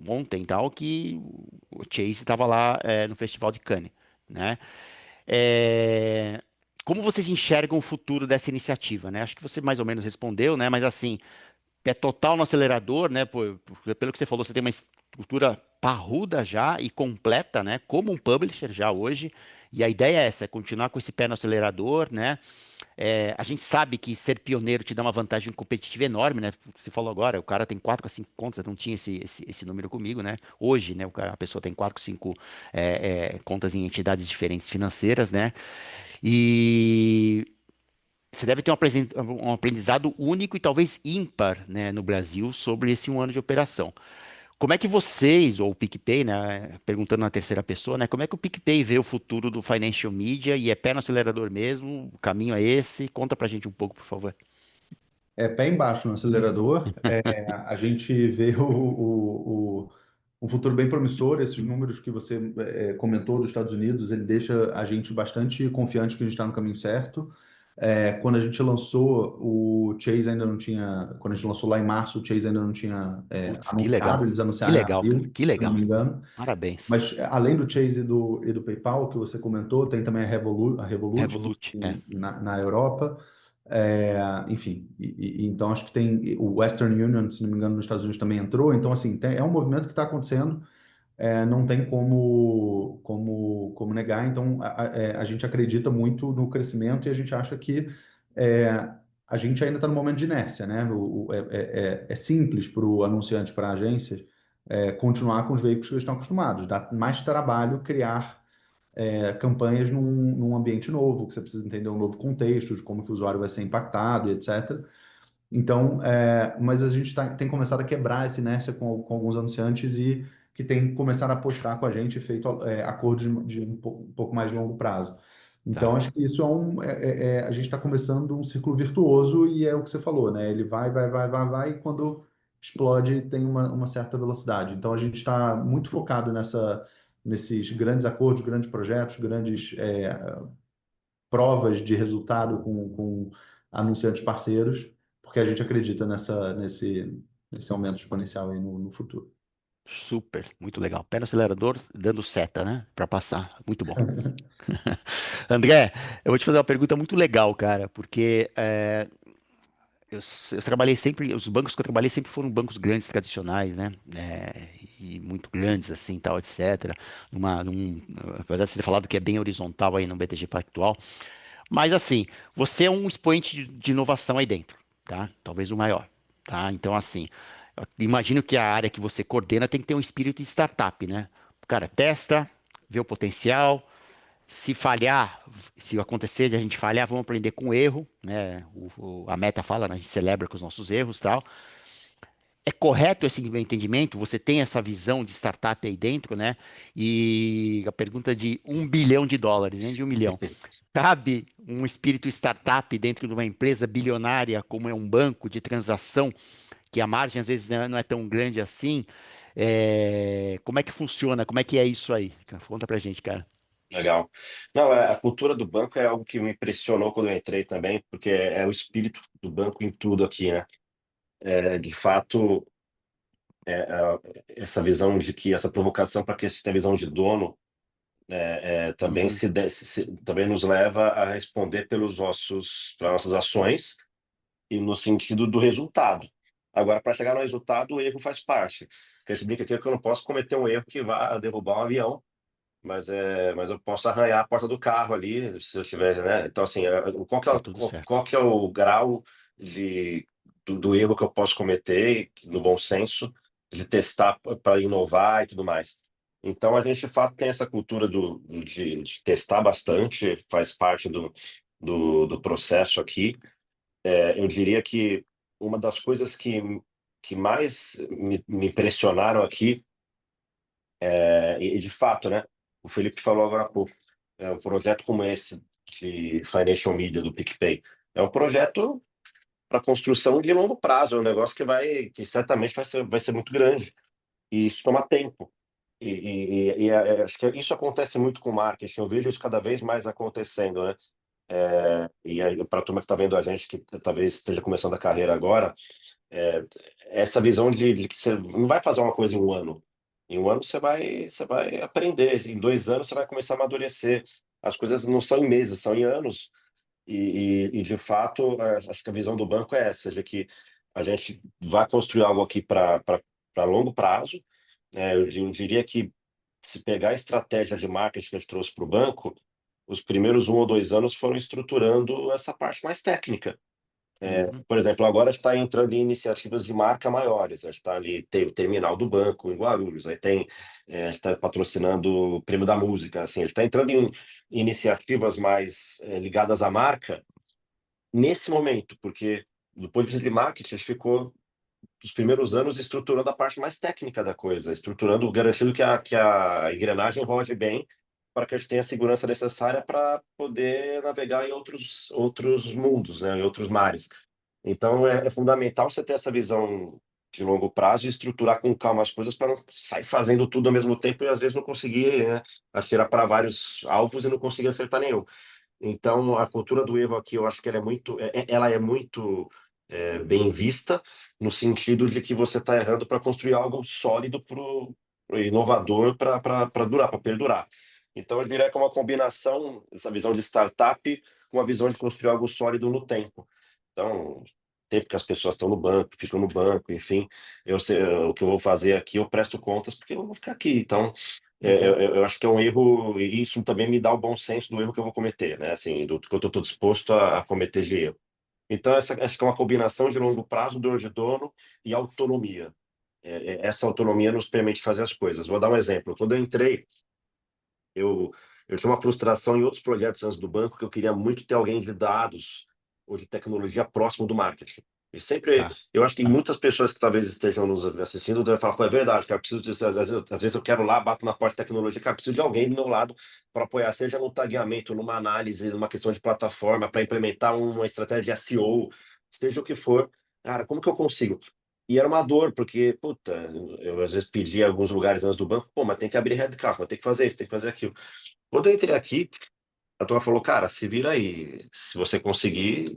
ontem tal que o Chase estava lá no Festival de Cannes, né? É, como vocês enxergam o futuro dessa iniciativa, né? Acho que você mais ou menos respondeu, né? Mas assim, pé total no acelerador, né? Pelo que você falou, você tem uma estrutura parruda já e completa, né? Como um publisher já hoje. E a ideia é essa, é continuar com esse pé no acelerador, né? A gente sabe que ser pioneiro te dá uma vantagem competitiva enorme, né? Você falou agora, o cara tem 4 a 5 contas, eu não tinha esse número comigo, né? Hoje, né, a pessoa tem 4 a 5 contas em entidades diferentes financeiras, né? E você deve ter um aprendizado único e talvez ímpar, né, no Brasil sobre esse 1 ano de operação. Como é que vocês, ou o PicPay, né, perguntando na terceira pessoa, né, como é que o PicPay vê o futuro do financial media e é pé no acelerador mesmo? O caminho é esse? Conta pra gente um pouco, por favor. É pé embaixo no acelerador. A gente vê um futuro bem promissor. Esses números que você comentou dos Estados Unidos, ele deixa a gente bastante confiante que a gente está no caminho certo. Quando a gente lançou, o Chase ainda não tinha. Quando a gente lançou lá em março, o Chase ainda não tinha Putz, que anunciado, legal. eles Que anunciaram em legal, cara. abril, Que se eu não legal. me engano. Parabéns. Mas além do Chase e do PayPal, que você comentou, tem também a Revolut Revolut, na Europa. Enfim, então acho que tem o Western Union, se não me engano, nos Estados Unidos também entrou. Então, assim, é um movimento que está acontecendo, não tem como negar. Então, a gente acredita muito no crescimento e a gente acha que é, a gente ainda está no momento de inércia, né? É simples para o anunciante, para a agência, continuar com os veículos que eles estão acostumados. Dá mais trabalho criar campanhas num ambiente novo, que você precisa entender um novo contexto, de como que o usuário vai ser impactado, e etc. Então, mas a gente tem começado a quebrar essa inércia com alguns anunciantes e que tem começado a apostar com a gente e feito acordos de um pouco mais de longo prazo. Então, tá. acho que isso a gente está começando um círculo virtuoso e é o que você falou, né? Ele vai, e quando explode tem uma certa velocidade. Então, a gente está muito focado nesses grandes acordos, grandes projetos, grandes provas de resultado com anunciantes parceiros, porque a gente acredita nesse aumento exponencial aí no futuro. Super, muito legal. Pé no acelerador, dando seta, né? Para passar. Muito bom. André, eu vou te fazer uma pergunta muito legal, cara, porque eu trabalhei sempre, os bancos que eu trabalhei sempre foram bancos grandes, tradicionais, né? E muito grandes, assim, tal, etc. Apesar de você ter falado que é bem horizontal aí no BTG Pactual, mas assim, você é um expoente de inovação aí dentro, tá? Talvez o maior, tá? Então, assim, eu imagino que a área que você coordena tem que ter um espírito de startup, né? O cara testa, vê o potencial, se falhar, se acontecer de a gente falhar, vamos aprender com o erro, né? A meta fala, né? A gente celebra com os nossos erros, e tal. É correto esse meu entendimento? Você tem essa visão de startup aí dentro, né? E a pergunta de US$ 1 bilhão, nem de 1 milhão. Cabe um espírito startup dentro de uma empresa bilionária como é um banco de transação, que a margem às vezes não é tão grande assim? Como é que funciona? Como é que é isso aí? Conta pra gente, cara. Legal. Não, a cultura do banco é algo que me impressionou quando eu entrei também, porque é o espírito do banco em tudo aqui, né? De fato, essa visão de que essa provocação para que se tenha visão de dono também Uhum, também nos leva a responder pelas nossas ações e no sentido do resultado. Agora, para chegar no resultado, o erro faz parte. Porque a gente brinca aqui que eu não posso cometer um erro que vá derrubar um avião, mas eu posso arranhar a porta do carro ali, se eu tiver, né? Então, assim, tá tudo certo. qual que é o grau do erro que eu posso cometer, no bom senso, de testar para inovar e tudo mais. Então, a gente, de fato, tem essa cultura de testar bastante, faz parte do processo aqui. Eu diria que uma das coisas que mais me impressionaram aqui, e de fato, né, o Felipe falou agora há pouco, um projeto como esse de Financial Media do PicPay, é um projeto para construção de longo prazo, é um negócio que certamente vai ser muito grande, e isso toma tempo. Acho que isso acontece muito com marketing, eu vejo isso cada vez mais acontecendo, né? E aí, para a turma que está vendo a gente, que talvez esteja começando a carreira agora, é, essa visão de que você não vai fazer uma coisa em um ano. Em um ano você vai aprender, em 2 anos você vai começar a amadurecer. As coisas não são em meses, são em anos. De fato, acho que a visão do banco é essa, de que a gente vai construir algo aqui para longo prazo. Eu diria que se pegar a estratégia de marketing que a gente trouxe para o banco, os primeiros 1 ou 2 anos foram estruturando essa parte mais técnica. Uhum. Por exemplo, agora está entrando em iniciativas de marca maiores. A gente está ali, tem o terminal do banco em Guarulhos, aí tem, está patrocinando o Prêmio da Música. Assim, ele está entrando em iniciativas mais ligadas à marca nesse momento, porque do ponto de vista de marketing, a gente ficou os primeiros anos estruturando a parte mais técnica da coisa, estruturando, garantindo que a engrenagem rode bem para que a gente tenha a segurança necessária para poder navegar em outros mundos, né, em outros mares. Então, é fundamental você ter essa visão de longo prazo e estruturar com calma as coisas para não sair fazendo tudo ao mesmo tempo e às vezes não conseguir, né, atirar para vários alvos e não conseguir acertar nenhum. Então, a cultura do erro aqui, eu acho que ela é muito bem vista, no sentido de que você está errando para construir algo sólido, inovador, para durar, para perdurar. Então, eu diria que é uma combinação, essa visão de startup, com a visão de construir algo sólido no tempo. Então, tempo que as pessoas estão no banco, ficam no banco, enfim, eu sei, o que eu vou fazer aqui, eu presto contas, porque eu vou ficar aqui. Então, Uhum. eu acho que é um erro, e isso também me dá o bom senso do erro que eu vou cometer, né? Assim, do que eu estou disposto a cometer de erro. Então, acho que é uma combinação de longo prazo, dor de dono e autonomia. Essa autonomia nos permite fazer as coisas. Vou dar um exemplo. Quando eu entrei, eu, eu tinha uma frustração em outros projetos antes do banco que eu queria muito ter alguém de dados ou de tecnologia próximo do marketing. E sempre, Tá, eu acho que tá. muitas pessoas que talvez estejam nos assistindo devem falar, pô, é verdade, cara, preciso disso. Às vezes eu quero lá, bato na porta de tecnologia, cara, preciso de alguém do meu lado para apoiar, seja num tagueamento, numa análise, numa questão de plataforma, para implementar uma estratégia de SEO, seja o que for. Cara, como que eu consigo? E era uma dor, porque, puta, eu às vezes pedia em alguns lugares antes do banco, pô, mas tem que abrir headcount, mas tem que fazer isso, tem que fazer aquilo. Quando eu entrei aqui, a turma falou, cara, se vira aí, se você conseguir,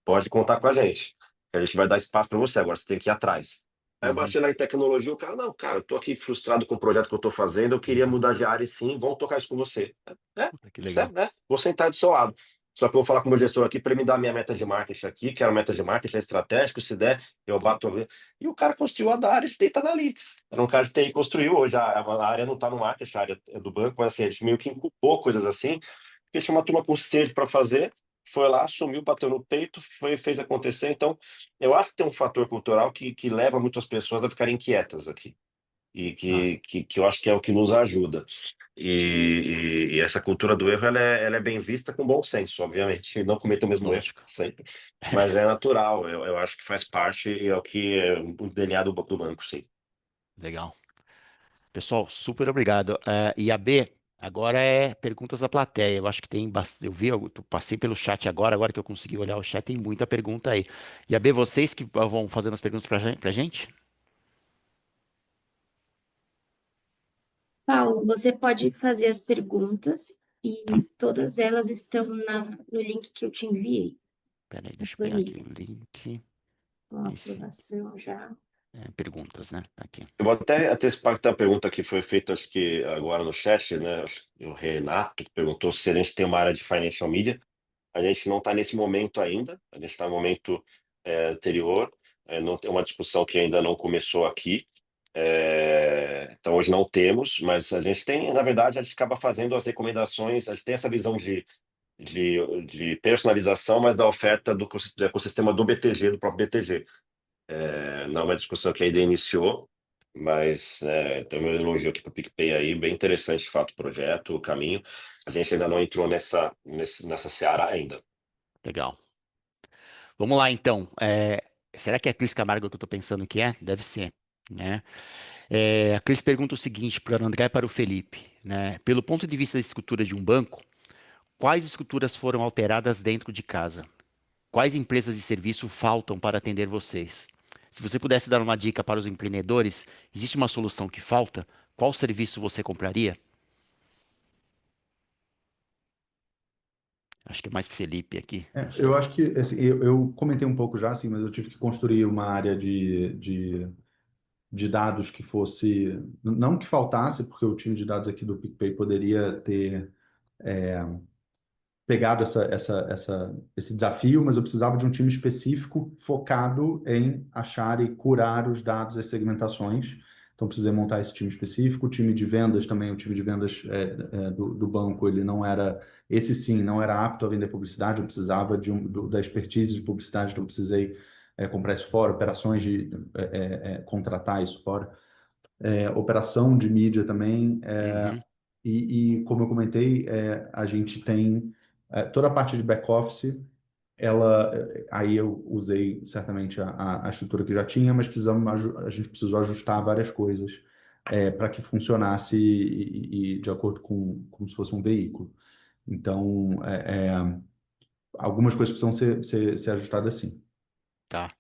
pode contar com a gente. A gente vai dar espaço para você, agora você tem que ir atrás. Aí eu Uhum. bati lá em tecnologia, o cara, não, cara, eu tô aqui frustrado com o projeto que eu tô fazendo, eu queria mudar de área e sim, vamos tocar isso com você. Puta, que legal. Sério, né? Vou sentar do seu lado. Só que eu vou falar com o meu gestor aqui para ele me dar a minha meta de marketing aqui, que era meta de marketing, é estratégico, se der, eu bato ali. E o cara construiu a da área de Data Analytics. Era um cara de TI, construiu, hoje a área não está no marketing, a área é do banco, mas assim, a gente meio que incubou coisas assim, porque tinha uma turma com sede para fazer, foi lá, assumiu, bateu no peito, fez acontecer. Então, eu acho que tem um fator cultural que leva muitas pessoas a ficarem inquietas aqui e Ah, que eu acho que é o que nos ajuda. E essa cultura do erro ela é bem vista com bom senso, obviamente, não cometer o mesmo erro lógico. sempre, mas é natural, eu acho que faz parte e é o que é o DNA do banco, sim. Legal. Pessoal, super obrigado. E a B, agora é perguntas da plateia. Eu acho que tem bastante. Eu vi, eu passei pelo chat agora que eu consegui olhar o chat, tem muita pergunta aí. E a B, vocês que vão fazendo as perguntas pra gente? Paulo, você pode fazer as perguntas Tá. e todas elas estão no link que eu te enviei. Pera aí, Na deixa eu pegar aqui planilha, o link. com a Esse, aprovação já. perguntas, né? Tá aqui. Eu vou até antecipar que tem uma pergunta que foi feita, acho que agora no chat, né? O Renato que perguntou se a gente tem uma área de financial media. A gente não está nesse momento ainda, a gente está no momento anterior, não tem uma discussão que ainda não começou aqui. Então hoje não temos, mas a gente tem, na verdade, a gente acaba fazendo as recomendações, a gente tem essa visão de personalização, mas da oferta do ecossistema do BTG, do próprio BTG. Não é uma discussão que ainda iniciou, mas tem meu elogio aqui para o PicPay aí, bem interessante de fato o projeto, o caminho. A gente ainda não entrou nessa seara ainda. Legal. Vamos lá, então. Será que é a Cris Camargo que eu estou pensando que é? Deve ser, né? A Cris pergunta o seguinte para o André e para o Felipe, né? Pelo ponto de vista da estrutura de um banco, quais estruturas foram alteradas dentro de casa? Quais empresas de serviço faltam para atender vocês? Se você pudesse dar uma dica para os empreendedores, existe uma solução que falta? Qual serviço você compraria? Acho que é mais Felipe aqui, não Eu sei. acho que, assim, eu comentei um pouco já, assim, mas eu tive que construir uma área de dados que fosse, não que faltasse, porque o time de dados aqui do PicPay poderia ter pegado esse desafio, mas eu precisava de um time específico focado em achar e curar os dados, as segmentações. Então, precisei montar esse time específico. O time de vendas também, o time de vendas do banco, ele não era, esse sim, não era apto a vender publicidade, eu precisava da expertise de publicidade, então eu precisei comprar isso fora, operações de contratar isso fora. Operação de mídia também. Uhum, E como eu comentei, a gente tem toda a parte de back-office, aí eu usei certamente a estrutura que já tinha, mas a gente precisou ajustar várias coisas para que funcionasse e de acordo com como se fosse um veículo. Então, algumas coisas precisam ser ajustadas sim. tá,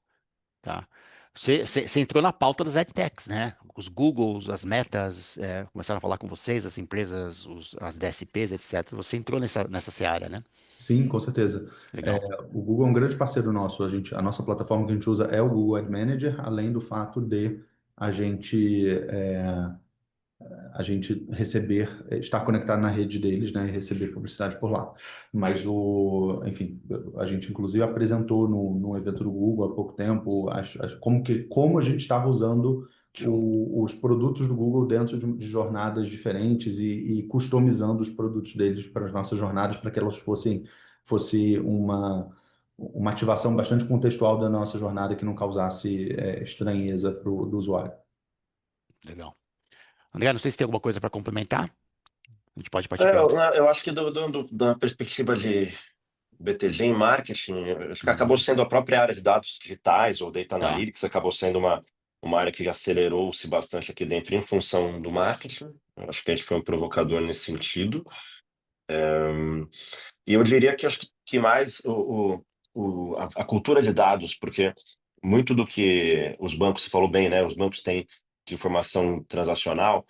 tá. Você entrou na pauta das EdTechs, né? Os Googles, as Metas, começaram a falar com vocês, as empresas, as DSPs, etc. Você entrou nessa seara, né? Sim, com certeza. É, Legal. o Google é um grande parceiro nosso. A nossa plataforma que a gente usa é o Google Ad Manager, além do fato de a gente, é, a gente estar conectado na rede deles, né, e receber publicidade por lá. Mas enfim, a gente inclusive apresentou no evento do Google há pouco tempo como a gente estava usando Show. os produtos do Google dentro de jornadas diferentes e customizando os produtos deles para as nossas jornadas para que elas fosse uma ativação bastante contextual da nossa jornada que não causasse estranheza do usuário. Legal. André, não sei se tem alguma coisa para complementar. A gente pode partir É, para eu, outra. eu acho que da perspectiva de BTG em marketing, eu acho que acabou Uhum. sendo a própria área de dados digitais ou data Tá, analytics, acabou sendo uma área que acelerou-se bastante aqui dentro em função do marketing. Eu acho que a gente foi um provocador nesse sentido. E eu diria que acho que mais a cultura de dados, porque muito do que os bancos, você falou bem, né? Os bancos têm de informação transacional,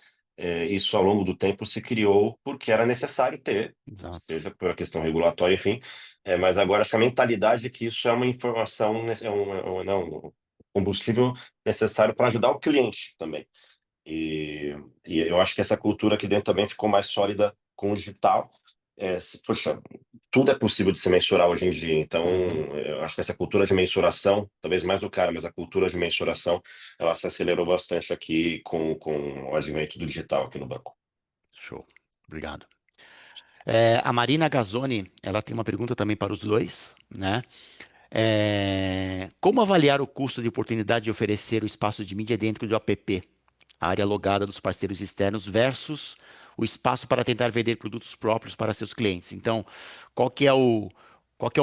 isso ao longo do tempo se criou porque era necessário ter, exato. seja por a questão regulatória, enfim. Mas agora acho que a mentalidade é que isso é uma informação, não, um combustível necessário para ajudar o cliente também. E eu acho que essa cultura aqui dentro também ficou mais sólida com o digital. Poxa, tudo é possível de se mensurar hoje em dia. Então, Uhum. eu acho que essa cultura de mensuração, talvez mais do cara, mas a cultura de mensuração, ela se acelerou bastante aqui com o advento do digital aqui no banco. Show. Obrigado. A Marina Gazzoni, ela tem uma pergunta também para os dois, né? Como avaliar o custo de oportunidade de oferecer o espaço de mídia dentro do app, a área logada dos parceiros externos versus o espaço para tentar vender produtos próprios para seus clientes? Então, qual que é o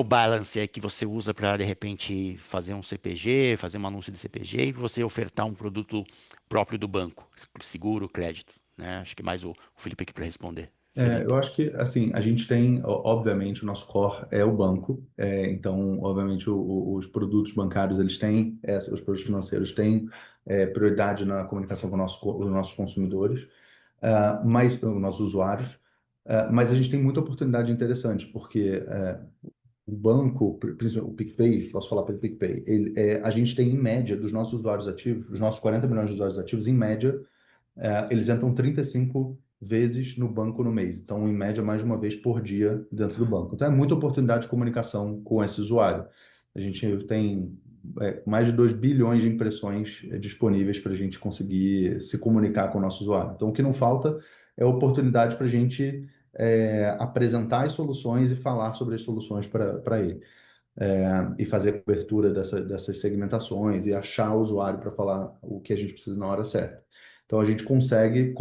balance aí que você usa para, de repente, fazer um CPG, fazer um anúncio de CPG e você ofertar um produto próprio do banco, seguro, crédito, né? Acho que mais o Felipe aqui para responder. Eu Felipe. acho que, assim, a gente tem, obviamente, o nosso core é o banco, então, obviamente, os produtos bancários, eles têm, os produtos financeiros têm prioridade na comunicação com os nossos consumidores, mas, os nossos usuários, mas a gente tem muita oportunidade interessante, porque o banco, principalmente o PicPay, posso falar pelo PicPay, a gente tem, em média, dos nossos usuários ativos, os nossos 40 milhões de usuários ativos, em média, eles entram 35 vezes no banco no mês. Então, em média, mais de uma vez por dia dentro do banco. Então, é muita oportunidade de comunicação com esse usuário. A gente tem mais de 2 bilhões de impressões disponíveis para a gente conseguir se comunicar com o nosso usuário. Então, o que não falta é oportunidade para a gente apresentar as soluções e falar sobre as soluções para ele. E fazer a cobertura dessas segmentações e achar o usuário para falar o que a gente precisa na hora certa. Então, a gente consegue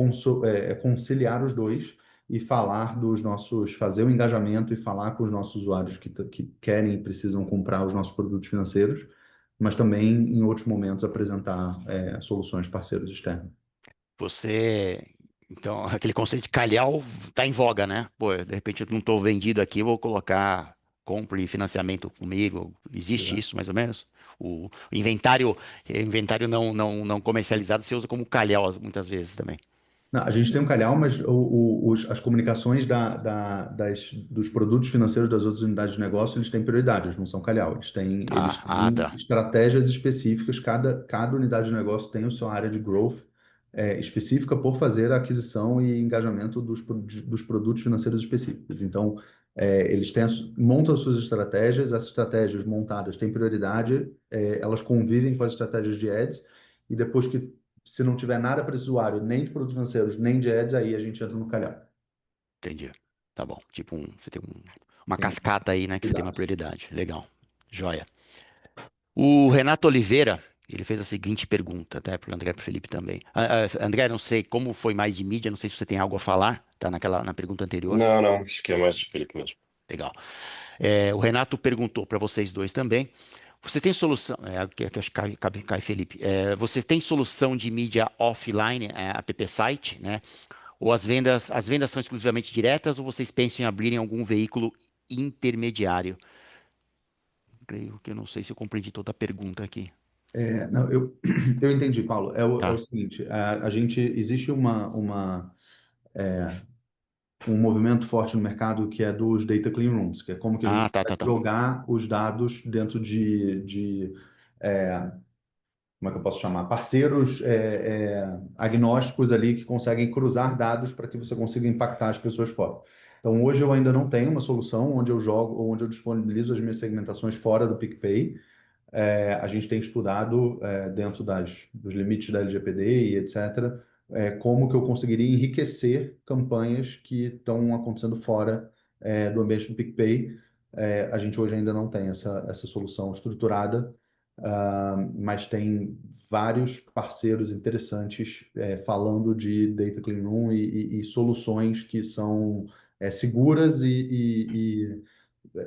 conciliar os dois e fazer o engajamento e falar com os nossos usuários que querem e precisam comprar os nossos produtos financeiros, mas também, em outros momentos, apresentar soluções parceiros externos. Então, aquele conceito de calhau tá em voga, né? Pô, de repente eu não estou vendido aqui, vou colocar compre financiamento comigo. Existe Exato. isso, mais ou menos? O inventário não comercializado se usa como calhau muitas vezes também. Não, a gente tem um calhau, mas as comunicações dos produtos financeiros das outras unidades de negócio, eles têm prioridade, eles não são calhau. Eles têm Tá. estratégias específicas, cada unidade de negócio tem a sua área de growth específica por fazer a aquisição e engajamento dos produtos financeiros específicos. Então, eles montam as suas estratégias, as estratégias montadas têm prioridade, elas convivem com as estratégias de ads, e depois que se não tiver nada para esse usuário, nem de produtos financeiros, nem de ads, aí a gente entra no calhau. Entendi. Tá bom. Tipo, você tem uma Sim, cascata aí, né? Que você tem uma exato. prioridade. Legal. Joia. O Renato Oliveira, ele fez a seguinte pergunta, até para o André e para o Felipe também. André, não sei como foi mais de mídia, não sei se você tem algo a falar, tá na pergunta anterior. Não, acho que é mais o Felipe mesmo. Legal. O Renato perguntou para vocês dois também. Você tem solução, que acho que cai Felipe. Você tem solução de mídia offline, app site, né? Ou as vendas são exclusivamente diretas, ou vocês pensam em abrirem algum veículo intermediário? Creio que eu não sei se eu compreendi toda a pergunta aqui. Não, eu entendi, Paulo. É o Tá. seguinte, existe um movimento forte no mercado que é dos data clean rooms, que é como que a gente Tá. vai jogar os dados dentro é, como é que eu posso chamar? Parceiros agnósticos ali que conseguem cruzar dados para que você consiga impactar as pessoas fora. Então, hoje eu ainda não tenho uma solução onde eu jogo ou onde eu disponibilizo as minhas segmentações fora do PicPay. A gente tem estudado, dentro dos limites da LGPD e etc., como que eu conseguiria enriquecer campanhas que estão acontecendo fora, do ambiente do PicPay. A gente hoje ainda não tem essa solução estruturada, mas tem vários parceiros interessantes, falando de Data Clean Room e soluções que são seguras e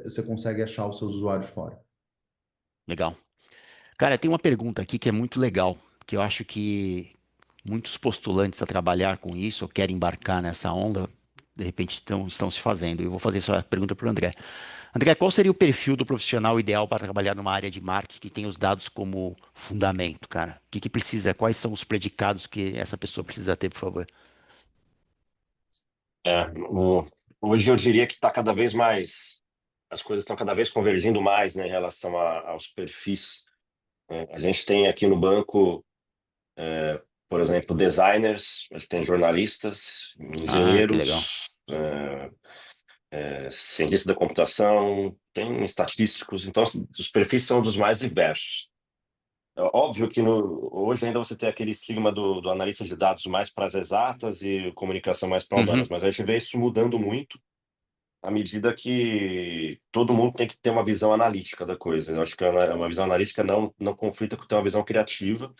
você consegue achar os seus usuários fora. Legal. Cara, tem uma pergunta aqui que é muito legal, que eu acho que muitos postulantes a trabalhar com isso ou querem embarcar nessa onda, de repente estão se fazendo. Eu vou fazer essa pergunta para o André. André, qual seria o perfil do profissional ideal para trabalhar numa área de marketing que tem os dados como fundamento, cara? O que precisa? Quais são os predicados que essa pessoa precisa ter, por favor? É, hoje eu diria que está cada vez mais, as coisas estão cada vez convergindo mais, né, em relação aos perfis. A gente tem aqui no banco, por exemplo, designers, a gente tem jornalistas, Que legal. engenheiros, cientistas da computação, tem estatísticos, então os perfis são dos mais diversos. É óbvio que hoje ainda você tem aquele estigma do analista de dados mais para as exatas e comunicação mais para Uhum, humanas, mas a gente vê isso mudando muito à medida que todo mundo tem que ter uma visão analítica da coisa. Eu acho que uma visão analítica não conflita com ter uma visão criativa.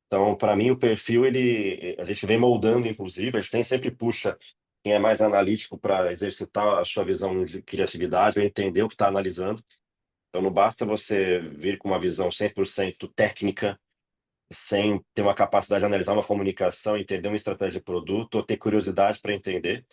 Então, para mim, o perfil, a gente vem moldando, inclusive, a gente sempre puxa quem é mais analítico para exercitar a sua visão de criatividade, ou entender o que está analisando. Então, não basta você vir com uma visão 100% técnica, sem ter uma capacidade de analisar uma comunicação, entender uma estratégia de produto, ou ter curiosidade para entender.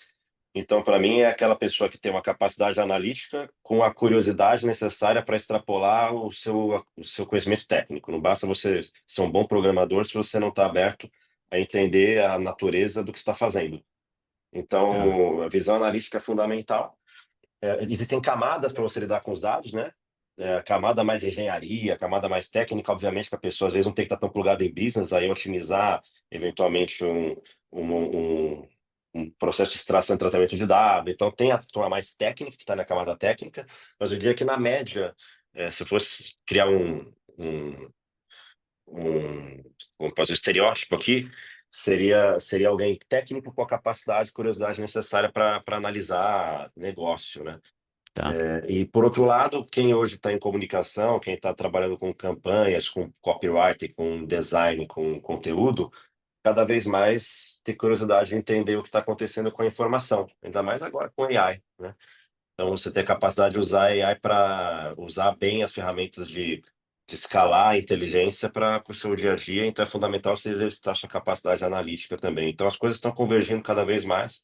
Então, para mim, é aquela pessoa que tem uma capacidade analítica com a curiosidade necessária para extrapolar o seu conhecimento técnico. Não basta você ser um bom programador se você não está aberto a entender a natureza do que está fazendo. tá. Então, a visão analítica é fundamental. Existem camadas para você lidar com os dados, né? A camada mais de engenharia, a camada mais técnica, obviamente que a pessoa às vezes não tem que estar tão plugada em business, aí otimizar eventualmente um processo de extração e tratamento de dados. Então tem a turma mais técnica, que está na camada técnica, mas eu diria que na média, se eu fosse criar como posso dizer, estereótipo aqui, seria alguém técnico com a capacidade e curiosidade necessária para analisar negócio, né? Tá. E, por outro lado, quem hoje está em comunicação, quem está trabalhando com campanhas, com copyright, com design, com conteúdo, cada vez mais ter curiosidade de entender o que está acontecendo com a informação, ainda mais agora com AI, né? Então, você ter a capacidade de usar AI para usar bem as ferramentas de escalar a inteligência para o seu dia a dia. Então, é fundamental você exercitar sua capacidade analítica também. Então, as coisas estão convergindo cada vez mais,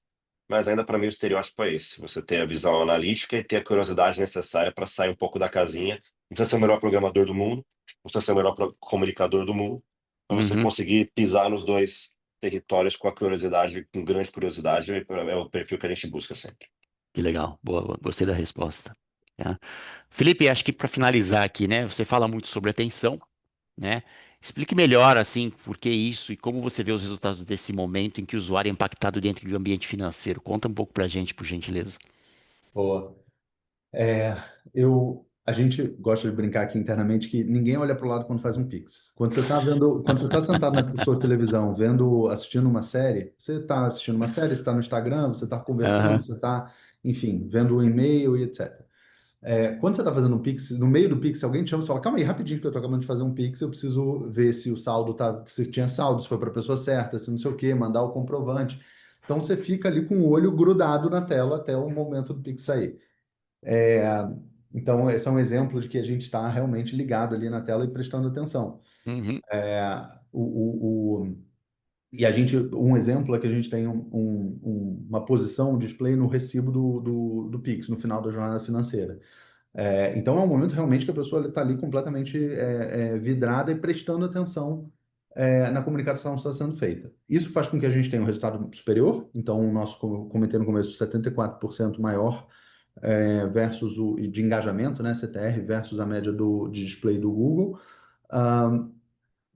mas ainda para mim o estereótipo é esse: você ter a visão analítica e ter a curiosidade necessária para sair um pouco da casinha. Não precisa ser o melhor programador do mundo, não precisa ser o melhor comunicador do mundo, para você Uhum. conseguir pisar nos dois territórios com a curiosidade, com grande curiosidade, é o perfil que a gente busca sempre. Que legal. Boa, gostei da resposta. Tá? Felipe, acho que para finalizar aqui, né? Você fala muito sobre atenção, né? Explique melhor, assim, por que isso e como você vê os resultados desse momento em que o usuário é impactado dentro do ambiente financeiro. Conta um pouco para a gente, por gentileza. Boa. É, a gente gosta de brincar aqui internamente que ninguém olha para o lado quando faz um Pix. Quando você está sentado na sua televisão, assistindo uma série, você está assistindo uma série, você está no Instagram, você está conversando, Aham. você está, enfim, vendo um e-mail e etc. Quando você está fazendo um Pix, no meio do Pix, alguém te chama e fala, calma aí, rapidinho, que eu estou acabando de fazer um Pix, eu preciso ver se o saldo se tinha saldo, se foi para a pessoa certa, se não sei o quê, mandar o comprovante. Então você fica ali com o olho grudado na tela até o momento do Pix sair. É, então, esse é um exemplo de que a gente está realmente ligado ali na tela e prestando atenção. Uhum. E um exemplo é que a gente tem uma posição, um display no recibo do Pix, no final da jornada financeira. Então, é um momento realmente que a pessoa está ali completamente vidrada e prestando atenção na comunicação que está sendo feita. Isso faz com que a gente tenha um resultado superior. Então, o nosso, como eu comentei no começo, 74% maior versus de engajamento, né, CTR, versus a média de display do Google.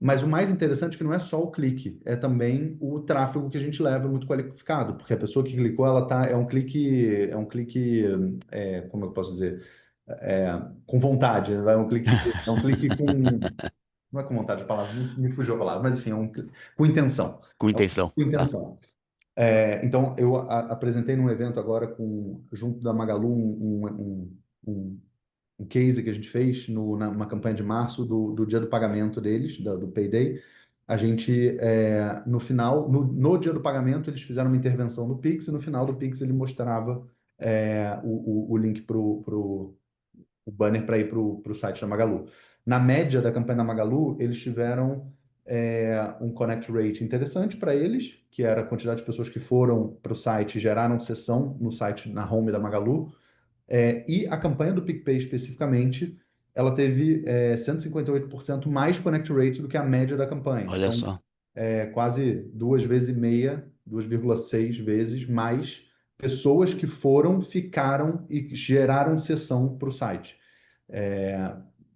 Mas o mais interessante é que não é só o clique, é também o tráfego que a gente leva muito qualificado, porque a pessoa que clicou, como eu posso dizer, com vontade, né? É um clique com, não é com vontade de palavra, me fugiu a palavra, mas enfim, com intenção. Com É um clique intenção, com tá? intenção. Então, eu apresentei num evento agora junto da Magalu um case que a gente fez numa campanha de março do dia do pagamento deles, do Payday. A gente, no final, no dia do pagamento, eles fizeram uma intervenção no Pix e no final do Pix ele mostrava o link para o banner para ir para o site da Magalu. Na média da campanha da Magalu, eles tiveram um connect rate interessante para eles, que era a quantidade de pessoas que foram para o site e geraram sessão no site, na home da Magalu. E a campanha do PicPay especificamente, ela teve 158% mais connect rate do que a média da campanha. Olha Então, só. quase 2,5 vezes, 2,6 vezes mais pessoas que ficaram e geraram sessão para o site. É,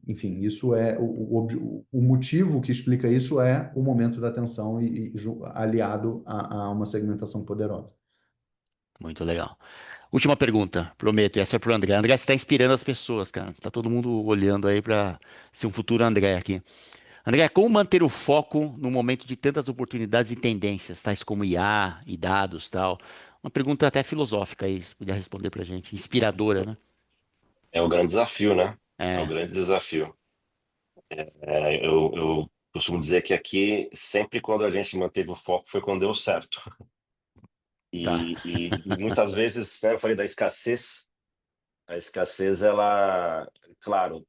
Enfim, isso é o motivo que explica isso é o momento da atenção aliado a uma segmentação poderosa. Muito legal. Última pergunta, prometo, essa é pro André. André, você está inspirando as pessoas, cara. Tá todo mundo olhando aí para ser um futuro André aqui. André, como manter o foco no momento de tantas oportunidades e tendências, tais como IA e dados, tal? Uma pergunta até filosófica aí, se puder responder pra gente, inspiradora, né? É o grande desafio, né? É o É, grande desafio. Eu costumo dizer que aqui, sempre quando a gente manteve o foco, foi quando deu certo. tá. E muitas vezes, né, eu falei da escassez. A escassez, ela, claro,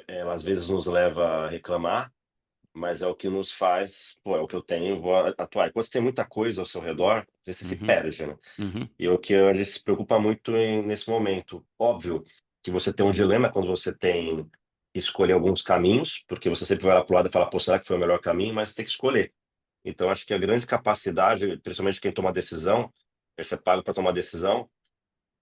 ela às vezes nos leva a reclamar, mas é o que nos faz, pô, é o que eu tenho, vou atuar. E quando você tem muita coisa ao seu redor, você se Uhum, perde, né? uhum, E o que a gente se preocupa muito nesse momento. Óbvio que você tem um dilema quando você tem que escolher alguns caminhos, porque você sempre vai lá para o lado e fala, pô, será que foi o melhor caminho? Mas você tem que escolher. Então, acho que a grande capacidade, principalmente quem toma decisão, você é pago para tomar decisão,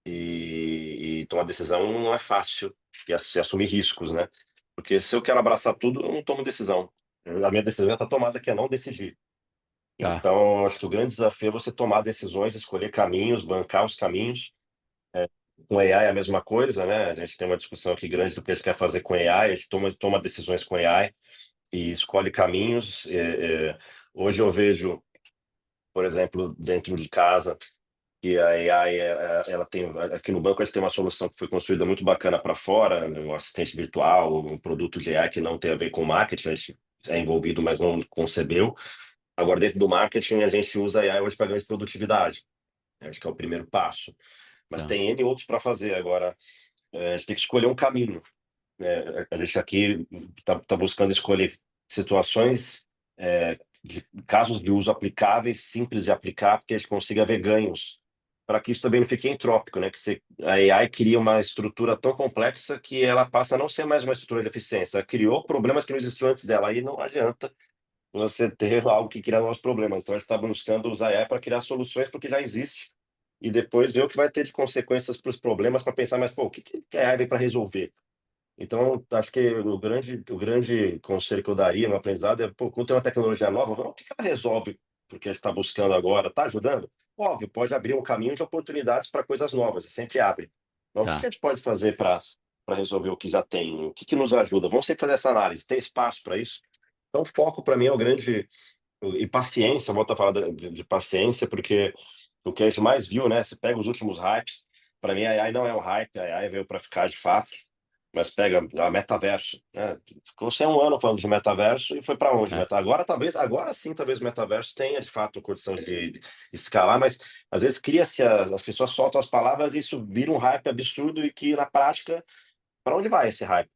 e tomar decisão não é fácil, e assumir riscos, né? Porque se eu quero abraçar tudo, eu não tomo decisão. A minha decisão já está tomada, que é não decidir. tá. Então, acho que o grande desafio é você tomar decisões, escolher caminhos, bancar os caminhos. Com AI é a mesma coisa, né? A gente tem uma discussão aqui grande do que a gente quer fazer com AI, a gente toma decisões com AI e escolhe caminhos. Hoje eu vejo, por exemplo, dentro de casa, que a AI, ela tem, aqui no banco a gente tem uma solução que foi construída muito bacana para fora, né? Um assistente virtual, um produto de AI que não tem a ver com marketing, a gente é envolvido, mas não concebeu. Agora, dentro do marketing, a gente usa a AI hoje para ganho de produtividade. Acho que é o primeiro passo. Mas Tá, tem N outros para fazer. Agora, a gente tem que escolher um caminho. A gente aqui está buscando escolher situações, de casos de uso aplicáveis, simples de aplicar, porque a gente consiga ver ganhos, para que isso também não fique entrópico, né? A AI cria uma estrutura tão complexa que ela passa a não ser mais uma estrutura de eficiência. Ela criou problemas que não existiam antes dela, aí não adianta você ter algo que cria novos problemas. Então, a gente está buscando usar a AI para criar soluções porque já existe e depois ver o que vai ter de consequências para os problemas, para pensar mais, pô, o que a AI vem para resolver? Então, acho que o grande conselho que eu daria no aprendizado é, pô, quando tem uma tecnologia nova, o que ela resolve porque a gente está buscando agora? Está ajudando? Óbvio, pode abrir um caminho de oportunidades para coisas novas, e sempre abre. Mas o que tá. a gente pode fazer para resolver o que já tem? O que nos ajuda? Vamos sempre fazer essa análise. Tem espaço para isso? Então, o foco para mim é o grande. E paciência, volto a falar de paciência, porque o que a gente mais viu, né? Você pega os últimos hypes, para mim a AI não é um hype, a AI veio para ficar de fato, mas pega a metaverso, né? Ficou-se um ano falando de metaverso e foi para onde? É, Agora sim, talvez o metaverso tenha de fato condição de escalar, mas às vezes cria-se, as pessoas soltam as palavras e isso vira um hype absurdo e que na prática, para onde vai esse hype?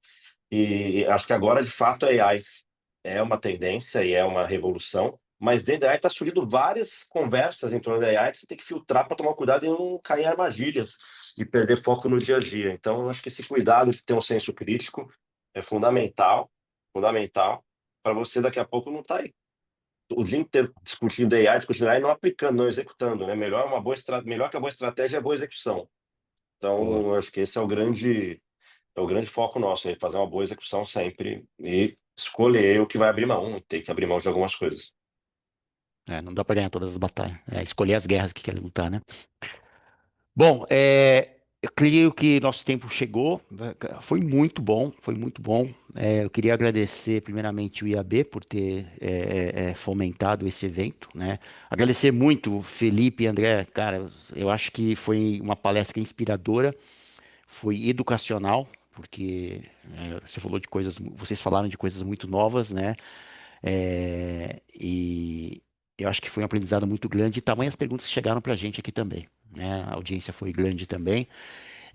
E acho que agora, de fato, a AI é uma tendência e é uma revolução, mas dentro da AI está surgindo várias conversas em torno da AI que você tem que filtrar para tomar cuidado e não cair em armadilhas e perder foco no dia a dia. Então, eu acho que esse cuidado de ter um senso crítico é fundamental, fundamental, para você daqui a pouco não estar aí o dia inteiro discutindo AI e não aplicando, não executando, né? Melhor que a boa estratégia é a boa execução. boa. Então, eu acho que esse é o grande foco nosso, é fazer uma boa execução sempre e escolher o que vai abrir mão, tem que abrir mão de algumas coisas. É, não dá para ganhar todas as batalhas. É escolher as guerras que quer lutar, né? Bom, eu creio que nosso tempo chegou. Foi muito bom, foi muito bom. Eu queria agradecer primeiramente o IAB por ter fomentado esse evento, né? Agradecer muito Felipe e André, cara, eu acho que foi uma palestra inspiradora, foi educacional, porque você falou de coisas, vocês falaram de coisas muito novas, né? E eu acho que foi um aprendizado muito grande e tamanhas perguntas que chegaram para a gente aqui também, né? A audiência foi grande também.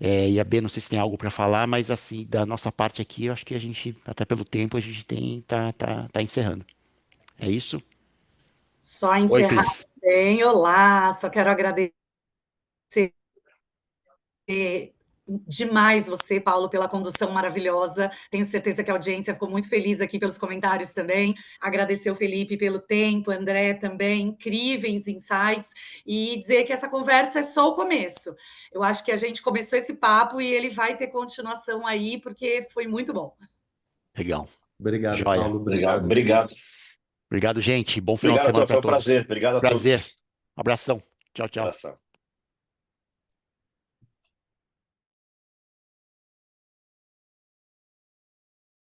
E a B, não sei se tem algo para falar, mas assim, da nossa parte aqui, eu acho que a gente, até pelo tempo, a gente tá encerrando. É isso? Só Oi, encerrar Cris. bem. Olá, só quero agradecer demais você, Paulo, pela condução maravilhosa. Tenho certeza que a audiência ficou muito feliz aqui pelos comentários também. Agradecer o Felipe pelo tempo, André também, incríveis insights, e dizer que essa conversa é só o começo. Eu acho que a gente começou esse papo e ele vai ter continuação aí, porque foi muito bom. Legal. Obrigado, Joia. Paulo. Legal, Obrigado, Cris. obrigado. Obrigado, gente. Bom final de Obrigado, semana Arthur, para foi um todos. prazer. Obrigado a Prazer. todos. Abração. Tchau, tchau. Abração.